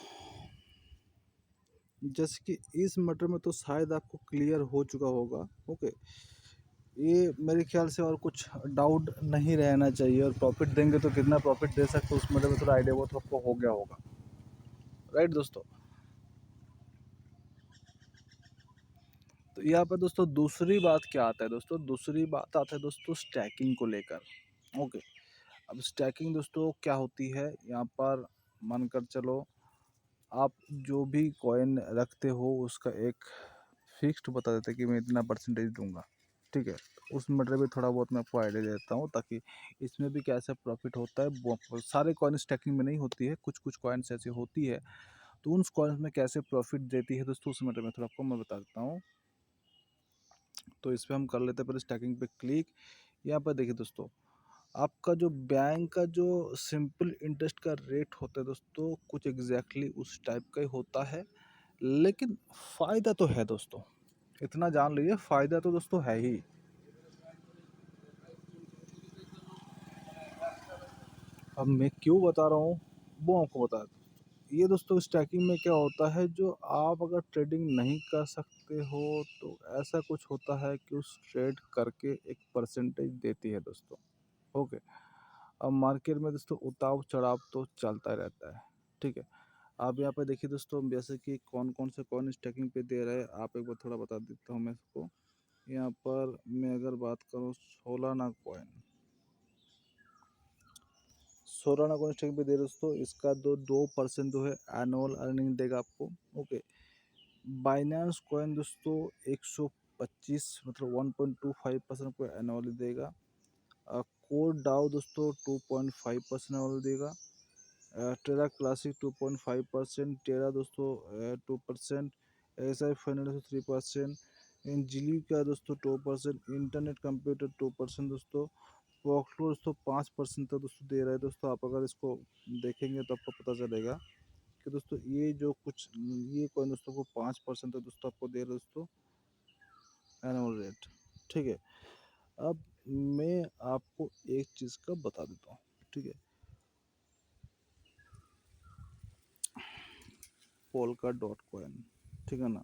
जैसे कि इस मैटर में तो शायद आपको क्लियर हो चुका होगा। ओके, ये मेरे ख्याल से और कुछ डाउट नहीं रहना चाहिए, और प्रॉफिट देंगे तो कितना प्रॉफिट दे सकते हो उस मैटर में थोड़ा आइडिया वो तो आपको हो गया होगा, राइट दोस्तों। तो यहाँ पर दोस्तों दूसरी बात क्या आता है दोस्तों, दूसरी बात आता है दोस्तों स्टैकिंग को लेकर। ओके, अब स्टैकिंग दोस्तों क्या होती है, यहाँ पर मानकर चलो आप जो भी कॉइन रखते हो उसका एक फिक्स्ड बता देते हैं कि मैं इतना परसेंटेज दूंगा, ठीक है। उस मैटर में थोड़ा बहुत मैं आपको आइडिया देता हूँ, ताकि इसमें भी कैसे प्रॉफिट होता है। सारे कॉइन स्टैकिंग में नहीं होती है, कुछ कुछ कॉइन्स ऐसी होती है, तो उन कॉइन्स में कैसे प्रॉफिट देती है दोस्तों उस मैटर में थोड़ा आपको मैं बता देता हूँ। तो इस पर हम कर लेते हैं पहले स्टैकिंग पे क्लिक। यहाँ पर देखिए दोस्तों आपका जो बैंक का जो सिंपल इंटरेस्ट का रेट होता है दोस्तों, कुछ एग्जैक्टली उस टाइप का ही होता है, लेकिन फ़ायदा तो है दोस्तों, इतना जान लीजिए फ़ायदा तो दोस्तों है ही। अब मैं क्यों बता रहा हूँ वो आपको बता दूँ। ये दोस्तों स्टैकिंग में क्या होता है, जो आप अगर ट्रेडिंग नहीं कर सकते हो, तो ऐसा कुछ होता है कि उस ट्रेड करके एक परसेंटेज देती है दोस्तों। ओके, अब मार्केट में दोस्तों उतार चढ़ाव तो चलता रहता है, ठीक है। आप यहाँ पे देखिए दोस्तों जैसे कि कौन कौन से कौन स्टैकिंग पे दे रहे हैं, आप एक बार थोड़ा बता देता हूँ मैं इसको। यहाँ पर मैं अगर बात करूँ Solana coin, Solana coin stacking पे दे रहे दोस्तों, इसका 2% जो है एनुअल अर्निंग देगा आपको। ओके, बाइनेंस कॉइन दोस्तों 125 मतलब 1.25% को एनुअली देगा। कोड डाउ दोस्तों 2.5% एनुअल देगा। टेरा क्लासिक 2.5%, टेरा दोस्तों 2%, एस आई फाइनल 3%, जिली का दोस्तों 2%, इंटरनेट कंप्यूटर 2% दोस्तों, वॉकफ्लो दोस्तों 5% तक दोस्तों दे रहा है दोस्तों। आप अगर इसको देखेंगे तो आपको पता चलेगा कि दोस्तों ये जो कुछ ये कॉइन दोस्तों को 5% तक दोस्तों आपको दे रहा है दोस्तों एनुअल रेट, ठीक है। अब मैं आपको एक चीज़ का बता देता हूँ, ठीक है। पोलका डॉट कॉइन, ठीक है ना।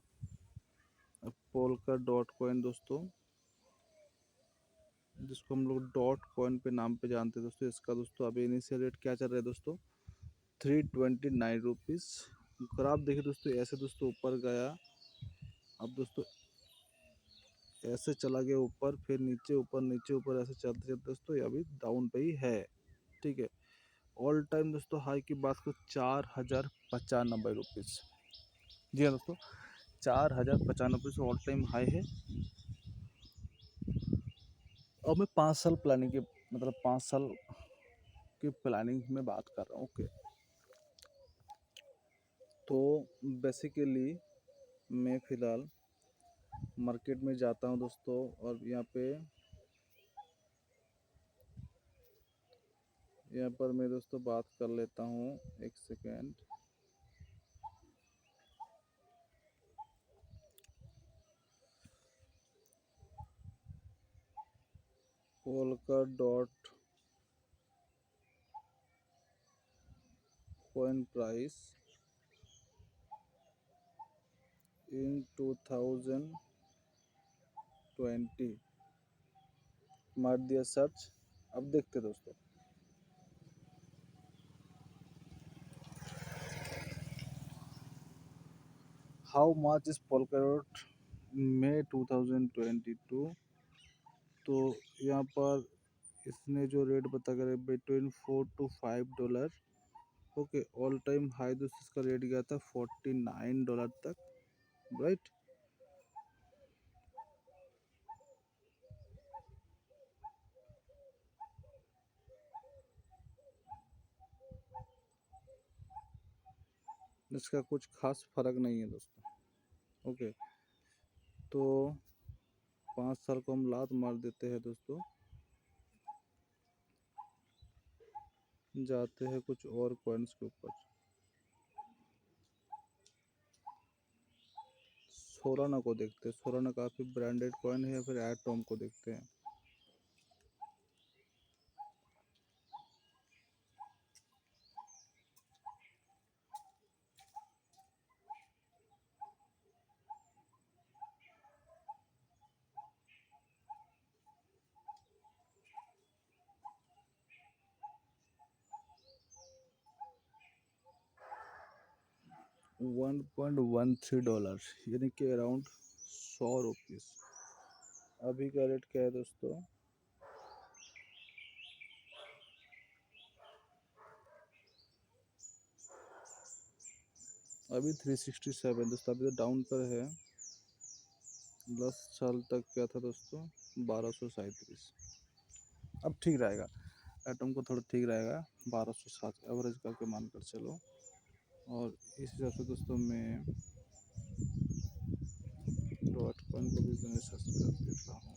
अब पोलका डॉट कॉइन दोस्तों, जिसको हम लोग डॉट कॉइन पे नाम पे जानते हैं दोस्तों, इसका दोस्तों अभी इनिशियल रेट क्या चल रहा है दोस्तों, 329 रुपीज़। अगर आप देखिए दोस्तों ऐसे दोस्तों ऊपर गया, अब दोस्तों ऐसे चला गया ऊपर, फिर नीचे ऊपर ऐसे चलते चलते दोस्तों ये अभी डाउन पे ही है, ठीक है। ऑल टाइम दोस्तों हाई की बात करो 4095 रुपीज़। जी हाँ दोस्तों, 4095 ऑल टाइम हाई है। और मैं 5 साल प्लानिंग के मतलब 5 साल की प्लानिंग में बात कर रहा हूँ। ओके, तो बेसिकली मैं फ़िलहाल मार्केट में जाता हूँ दोस्तों, और यहाँ पर मैं दोस्तों बात कर लेता हूँ। एक second. Polka dot coin price in 2020, मार दिया सर्च। अब देखते दोस्तों, how much is polka dot मई 2022। तो यहाँ पर इसने जो रेट बता कर between $4 to $5। Okay, all time high दोस्तों इसका रेट गया था $49 तक, राइट। इसका कुछ खास फर्क नहीं है दोस्तों। ओके, तो 5 साल को हम लात मार देते हैं दोस्तों। जाते हैं कुछ और कॉइन्स के ऊपर। सोराना को देखते हैं, सोराना काफ़ी ब्रांडेड कॉइन है, या फिर एटॉम को देखते हैं। $1.13, यानी कि अराउंड ₹100। अभी का रेट क्या है दोस्तों? अभी 367 दोस्तों, अभी तो डाउन पर है। 10 साल तक क्या था दोस्तों? 1237। अब ठीक रहेगा, एटम को थोड़ा ठीक रहेगा। 1207 एवरेज करके मान कर चलो। और इस हिसाब से दोस्तों मैं डॉट कॉइन को भी मैं सर्च कर देता हूँ।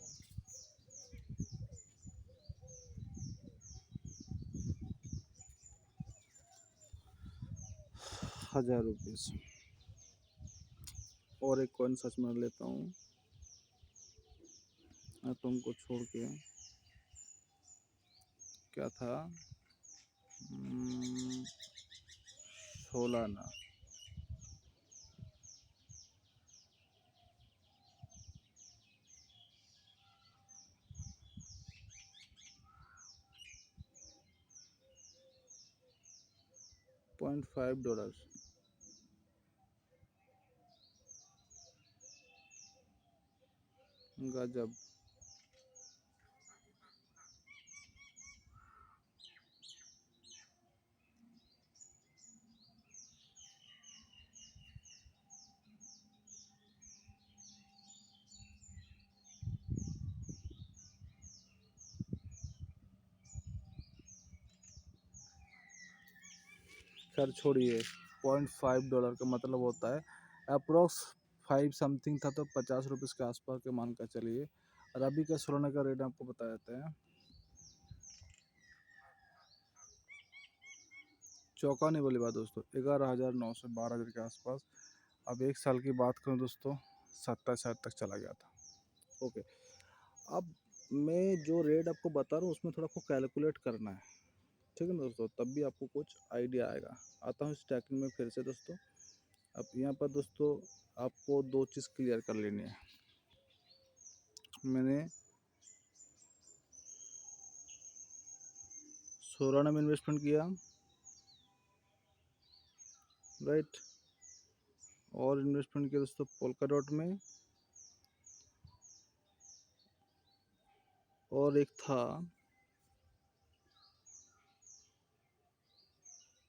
₹1000। और एक कॉइन सर्च मार लेता हूँ एटम को छोड़ के। क्या था? सोलाना। $0.5। गजब। खैर छोड़िए, $0.5 का मतलब होता है अप्रोक्स 5 समथिंग था, तो ₹50 के आसपास के मान कर चलिए। और अभी का सोना का रेट आपको बता देते हैं। चौंकाने वाली बात दोस्तों, 11,900 से 12,000 के आसपास। अब 1 साल की बात करूं दोस्तों, 27,000 तक चला गया था। ओके, अब मैं जो रेट आपको बता रहा हूँ उसमें थोड़ा आपको कैलकुलेट करना है, ठीक है ना दोस्तों, तब भी आपको कुछ आइडिया आएगा। आता हूँ स्टैकिंग में फिर से दोस्तों। अब यहाँ पर दोस्तों आपको दो चीज़ क्लियर कर लेनी है। मैंने सोलाना में इन्वेस्टमेंट किया, राइट। और इन्वेस्टमेंट किया दोस्तों पोल्का डॉट में। और एक था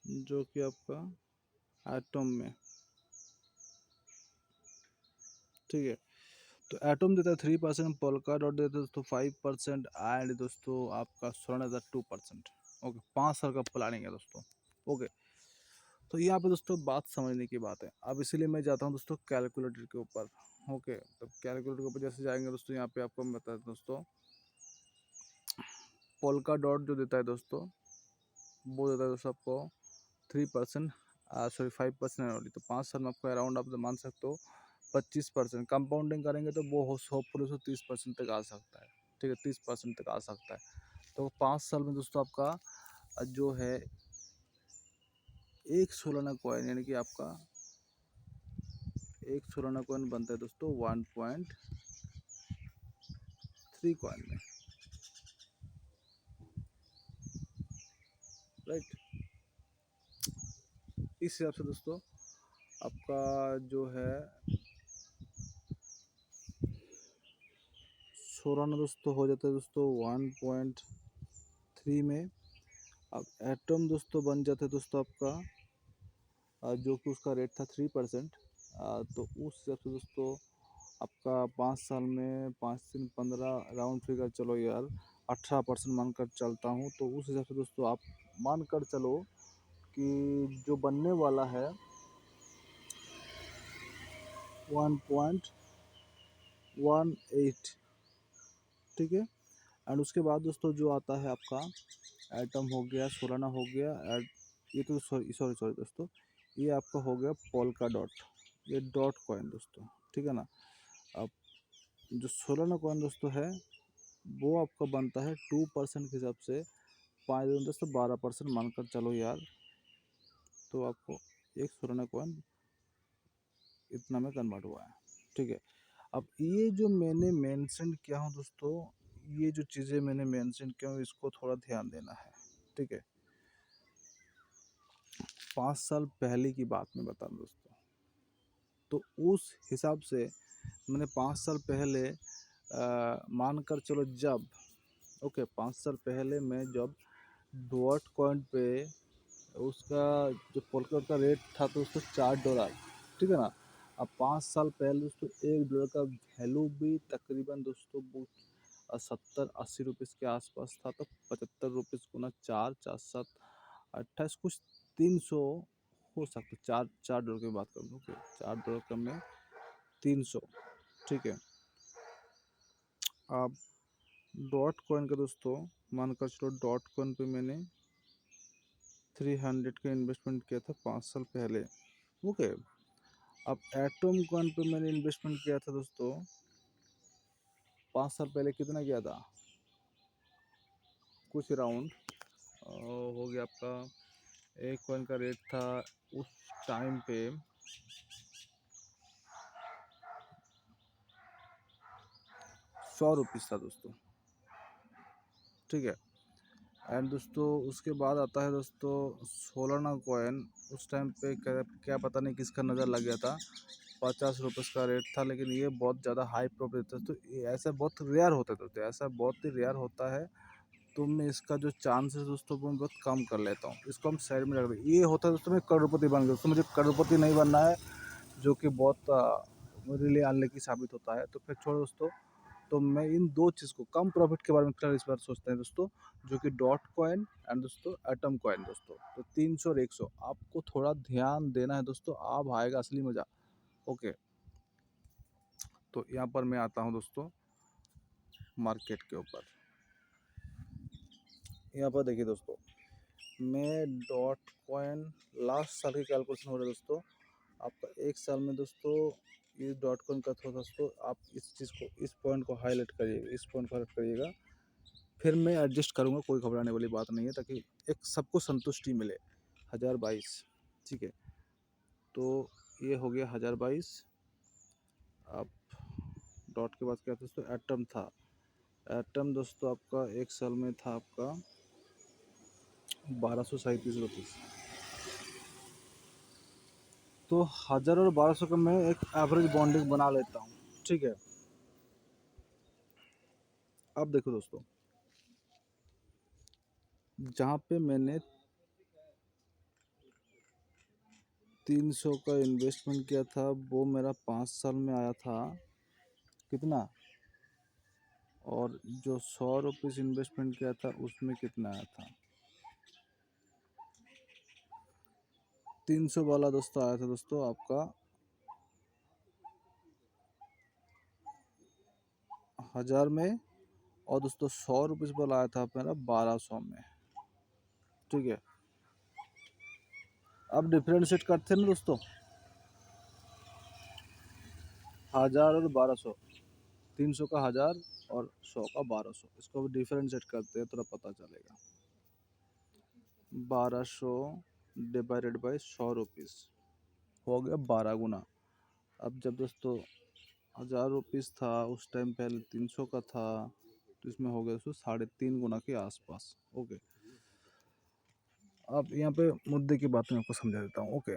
जो कि आपका एटम में, ठीक है। तो एटम देता है 3%, पोल्का डॉट देता है दोस्तों 5% एंड दोस्तों आपका सोलर देता है 2%। ओके, 5 साल का प्लानिंग है दोस्तों। ओके, तो यहाँ पे दोस्तों बात समझने की बात है। अब इसीलिए मैं जाता हूँ दोस्तों कैलकुलेटर के ऊपर। ओके, तो कैलकुलेटर के ऊपर जैसे जाएंगे दोस्तों, यहाँ पे आपको मैं बता देता हूँ दोस्तों, पोल्का डॉट जो देता है दोस्तों, वो देता है दोस्तों आपको 3%, सॉरी 5% एनुअली। तो 5 साल में आपको अराउंड आप मान सकते हो 25%। कंपाउंडिंग करेंगे तो वो होपफुली 30% तक आ सकता है। ठीक है, 30% तक आ सकता है। तो 5 साल में दोस्तों आपका जो है एक सोलाना कॉइन, यानी कि आपका एक सोलाना कॉइन बनता है दोस्तों 1.3 कॉइन में, राइट। इस हिसाब से दोस्तों आपका जो है सोलाना दोस्तों हो जाता है दोस्तों 1.3 में। अब एटम दोस्तों बन जाता है दोस्तों आपका जो कि उसका रेट था 3%। तो उस हिसाब से दोस्तों आपका 5 साल में 5 3 15 राउंड फिगर चलो यार 18% मानकर चलता हूँ। तो उस हिसाब से दोस्तों आप मानकर चलो कि जो बनने वाला है 1.18, ठीक है। एंड उसके बाद दोस्तों जो आता है आपका एटम हो गया, सोलाना हो गया, एड ये तो सॉरी सॉरी सॉरी दोस्तों, ये आपका हो गया पोल्का डॉट, ये डॉट कॉइन दोस्तों, ठीक है ना। अब जो सोलाना कॉइन दोस्तों है वो आपका बनता है 2% के हिसाब से, 5 दोस्तों 12% मानकर चलो यार। तो आपको एक सोलाना कॉइन इतना में कन्वर्ट हुआ है, ठीक है। अब ये जो मैंने मेंशन किया हूँ दोस्तों, ये जो चीज़ें मैंने मेंशन किया हूँ इसको थोड़ा ध्यान देना है, ठीक है। 5 साल पहले की बात मैं बता रहा हूँ दोस्तों, तो उस हिसाब से मैंने 5 साल पहले मानकर चलो जब, ओके 5 साल पहले मैं जब डॉट कॉइन पे उसका जो पोल्का का रेट था तो उसको $4, ठीक है ना। अब 5 साल पहले दोस्तों $1 का वैल्यू भी तकरीबन दोस्तों वो 70 80 रुपीज़ के आसपास था। तो 75 रुपीज़ गुना 4 4 7 28 कुछ 300 हो सकता। $4 की बात करूँ, ओके $4 का में 300, ठीक है। अब डॉट कॉइन का दोस्तों मानकर चलो डॉट कॉइन पे मैंने 300 का इन्वेस्टमेंट किया था 5 साल पहले, ओके। अब एटम कॉइन पे मैंने इन्वेस्टमेंट किया था दोस्तों 5 साल पहले, कितना किया था, कुछ अराउंड हो गया आपका, एक कॉइन का रेट था उस टाइम पे 100 रुपीज़ था दोस्तों, ठीक है। एंड दोस्तों उसके बाद आता है दोस्तों सोलाना कॉइन। उस टाइम पे क्या पता नहीं किसका नज़र लग गया था, 50 रुपये का रेट था, लेकिन ये बहुत ज़्यादा हाई प्रॉफिट था। तो ये ऐसा बहुत रेयर होता है दोस्तों, ऐसा बहुत ही रेयर होता है। तो मैं इसका जो चांस है दोस्तों वो मैं बहुत कम कर लेता हूँ, इसको हम साइड में रख दें। ये होता है दोस्तों मैं करोड़पति बन गया दोस्तों, मुझे करोड़पति नहीं बनना है, जो कि बहुत मेरे लिए अनलकी साबित होता है। तो फिर छोड़ो दोस्तों, तो मैं इन दो चीज़ को कम प्रॉफिट के बारे में इस बार सोचते हैं दोस्तों, जो कि डॉट कॉइन एंड दोस्तों एटम कॉइन दोस्तों। तो 300 और 100 आपको थोड़ा ध्यान देना है दोस्तों, आप आएगा असली मज़ा, ओके। तो यहाँ पर मैं आता हूँ दोस्तों मार्केट के ऊपर। यहाँ पर देखिए दोस्तों, मैं डॉट कॉइन लास्ट साल की कैलकुलेशन हो रहा है दोस्तों, आपका 1 साल में दोस्तों ये डॉट कॉइन का थोड़ा दोस्तों आप इस चीज़ को, इस पॉइंट को हाईलाइट करिएगा, इस पॉइंट को हाईलाइट करिएगा, फिर मैं एडजस्ट करूँगा, कोई घबराने वाली बात नहीं है, ताकि एक सबको संतुष्टि मिले। 1022, ठीक है। तो ये हो गया 1022। अब डॉट के बाद क्या था दोस्तों, एटम था। एटम दोस्तों आपका 1 साल में था आपका 1237 रुपीज़। तो 1000 और 1200 का मैं एक एवरेज बॉन्डिंग बना लेता हूँ, ठीक है। अब देखो दोस्तों, जहाँ पे मैंने 300 का इन्वेस्टमेंट किया था वो मेरा 5 साल में आया था कितना, और जो 100 रुपीज़ इन्वेस्टमेंट किया था उसमें कितना आया था। 300 वाला दोस्तों आया था दोस्तों आपका 1000 में, और दोस्तों 100 रुपीज़ वाला आया था मेरा 1200 में। ठीक है, अब डिफरेंशिएट करते हैं ना दोस्तों, 1000 और 1200, 300 का 1000 और 100 का 1200, इसको भी डिफरेंशिएट करते हैं, थोड़ा पता चलेगा। 1200 डिवाइडेड बाई 100 रुपीज़ हो गया 12 गुना। अब जब दोस्तों 1000 रुपीज़ था उस टाइम, पहले 300 का था, तो इसमें हो गया दोस्तों 3.5 गुना के आसपास। ओके, अब यहाँ पे मुद्दे की बात मैं आपको समझा देता हूँ। ओके,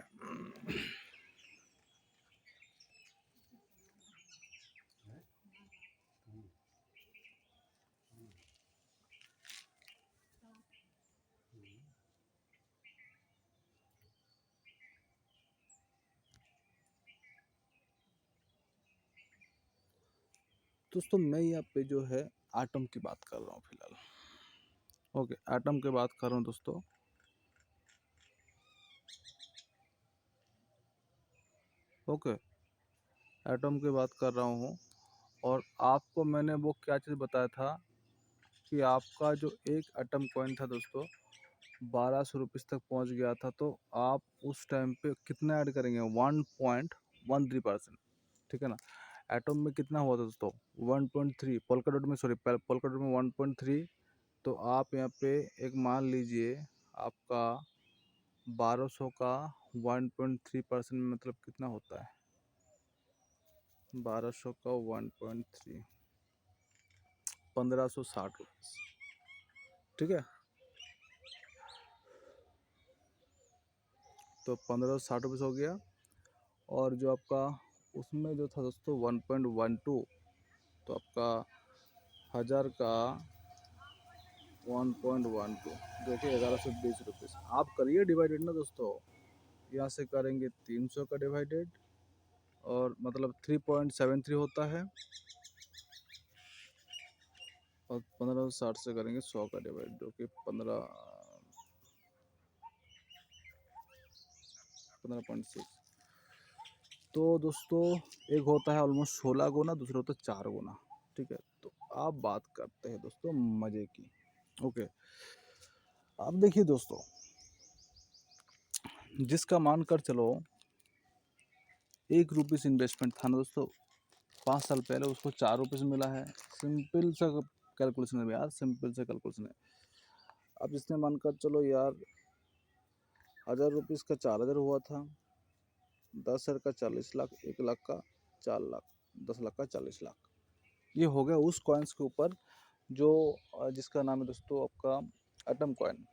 दोस्तों मैं यहाँ पे जो है एटम की बात कर रहा हूँ फिलहाल। ओके, एटम की बात कर रहा हूँ दोस्तों। ओके, एटम की बात कर रहा हूँ, और आपको मैंने वो क्या चीज़ बताया था कि आपका जो एक एटम कॉइन था दोस्तों 1200 रुपीज़ तक पहुँच गया था, तो आप उस टाइम पे कितना ऐड करेंगे, 1.13%। ठीक है ना, एटम में कितना हुआ था दोस्तों 1.3, पोल्का डॉट में, सॉरी पोल्का डॉट में 1.3, तो आप यहाँ पे एक मान लीजिए आपका 1200 का 1.3% में मतलब कितना होता है, 1200 का 1.3, 1560 रुपीज़। ठीक है, तो 1560 रुपीज़ हो गया, और जो आपका उसमें जो था दोस्तों 1.12, तो आपका 1000 का 1.12 जो कि 1120 रुपीज़। आप करिए डिवाइडेड ना दोस्तों, यहाँ से करेंगे 300 का डिवाइडेड, और मतलब 3.73 होता है, और 1560 से करेंगे 100 का डिवाइड, जो कि 15.6। तो दोस्तों एक होता है ऑलमोस्ट 16 गुना, दूसरा होता है 4 गुना। ठीक है, तो आप बात करते हैं दोस्तों मज़े की। ओके, अब देखिए दोस्तों, जिसका मान कर चलो 1 रुपीज़ इन्वेस्टमेंट था ना दोस्तों 5 साल पहले, उसको 4 रुपीज़ मिला है। सिंपल सा कैलकुलेशन है यार, सिंपल सा कैलकुलेशन है। अब जिसने मान कर चलो यार 1000 रुपीज़ का 4000 हुआ था, 10,000 का 40 लाख, 1 लाख का 4 लाख, 10 लाख का 40 लाख। ये हो गया उस कॉइन्स के ऊपर जो जिसका नाम है दोस्तों आपका एटम कॉइन।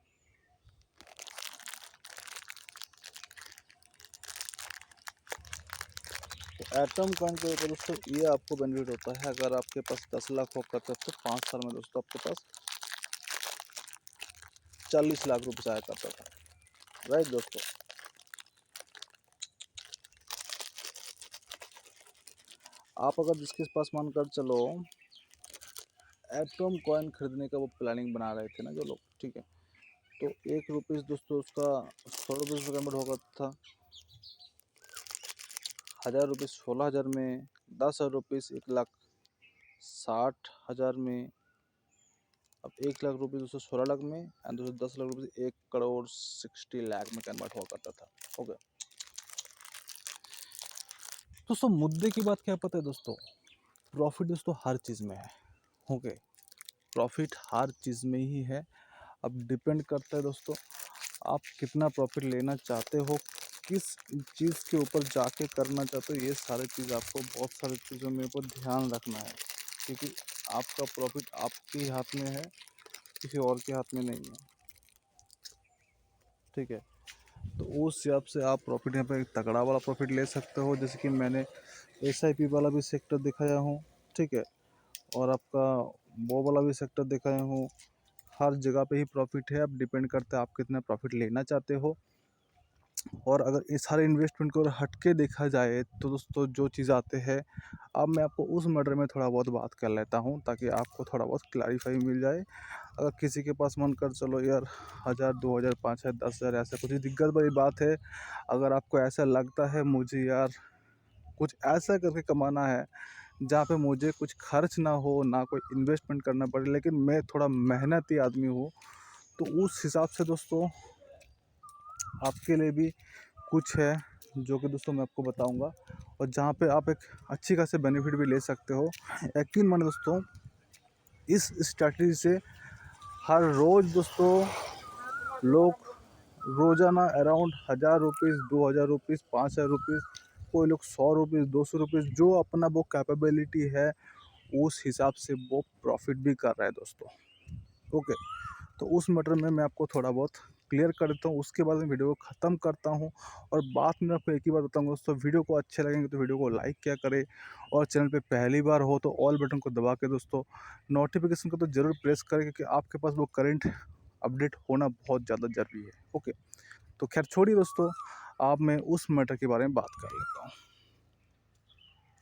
तो एटम कॉइन के ऊपर दोस्तों ये आपको बेनिफिट होता है, अगर आपके पास 10 लाख हो करते तो 5 साल में दोस्तों आपके पास 40 लाख रुपये आया करता था। राइट दोस्तों, आप अगर जिसके पास मानकर चलो एटम कॉइन खरीदने का वो प्लानिंग बना रहे थे ना जो लोग, ठीक है, तो 1 रुपीज़ दोस्तों उसका 100 रुपीज़ कन्वर्ट होगा था, 1000 रुपीज़ 16,000 में, 10,000 रुपीज़ 1,60,000 में, अब 1 लाख रुपये दोस्तों 16 लाख में, एंड दोस्तों 10 लाख रुपये 1,60,00,000 में कन्वर्ट हुआ करता था। ओके दोस्तों, मुद्दे की बात क्या पता है दोस्तों, प्रॉफिट दोस्तों हर चीज़ में है। ओके, प्रॉफिट हर चीज़ में ही है। अब डिपेंड करता है दोस्तों आप कितना प्रॉफिट लेना चाहते हो, किस चीज़ के ऊपर जाके करना चाहते हो, ये सारी चीज़ आपको बहुत सारी चीज़ों में ऊपर ध्यान रखना है, क्योंकि आपका प्रॉफिट आपके ही हाथ में है, किसी और के हाथ में नहीं है। ठीक है, तो उस हिसाब से आप प्रॉफिट यहाँ पे तगड़ा वाला प्रॉफिट ले सकते हो, जैसे कि मैंने SIP वाला भी सेक्टर दिखाया हूँ। ठीक है, और आपका वो वाला भी सेक्टर दिखाया हूँ। हर जगह पे ही प्रॉफिट है, अब डिपेंड करता है आप कितना प्रॉफिट लेना चाहते हो। और अगर इस सारे इन्वेस्टमेंट को अगर हट के देखा जाए तो दोस्तों जो चीज़ आते हैं, अब मैं आपको उस मैटर में थोड़ा बहुत बात कर लेता हूँ ताकि आपको थोड़ा बहुत क्लैरिफाई मिल जाए। अगर किसी के पास मन कर चलो यार 1000 2000 5000 10,000 ऐसा कुछ दिक्कत वाली बात है। अगर आपको ऐसा लगता है मुझे यार कुछ ऐसा करके कमाना है जहाँ पे मुझे कुछ खर्च ना हो, ना कोई इन्वेस्टमेंट करना पड़े, लेकिन मैं थोड़ा मेहनती आदमी हूँ, तो उस हिसाब से दोस्तों आपके लिए भी कुछ है जो कि दोस्तों मैं आपको बताऊंगा, और जहाँ पे आप एक अच्छी खासी बेनिफिट भी ले सकते हो। यकीन माने दोस्तों, इस स्ट्रैटेजी से हर रोज़ दोस्तों लोग रोज़ाना अराउंड 1000 रुपीज़ 2000 रुपीज़ 5000 रुपीज़, कोई लोग 100 रुपीज़ 200 रुपीज़, जो अपना वो कैपेबिलिटी है उस हिसाब से वो प्रॉफिट भी कर रहा है दोस्तों। ओके, तो उस मैटर में मैं आपको थोड़ा बहुत क्लियर कर देता हूँ, उसके बाद मैं वीडियो को ख़त्म करता हूँ। और बात में आपको एक ही बात बताऊँगा दोस्तों, वीडियो को अच्छे लगेंगे तो वीडियो को लाइक किया करें, और चैनल पे पहली बार हो तो ऑल बटन को दबा के दोस्तों नोटिफिकेशन को तो ज़रूर प्रेस करें, क्योंकि आपके पास वो करंट अपडेट होना बहुत ज़्यादा ज़रूरी है। ओके, तो खैर छोड़िए दोस्तों, अब मैं उस मैटर के बारे में बात कर लेता हूँ।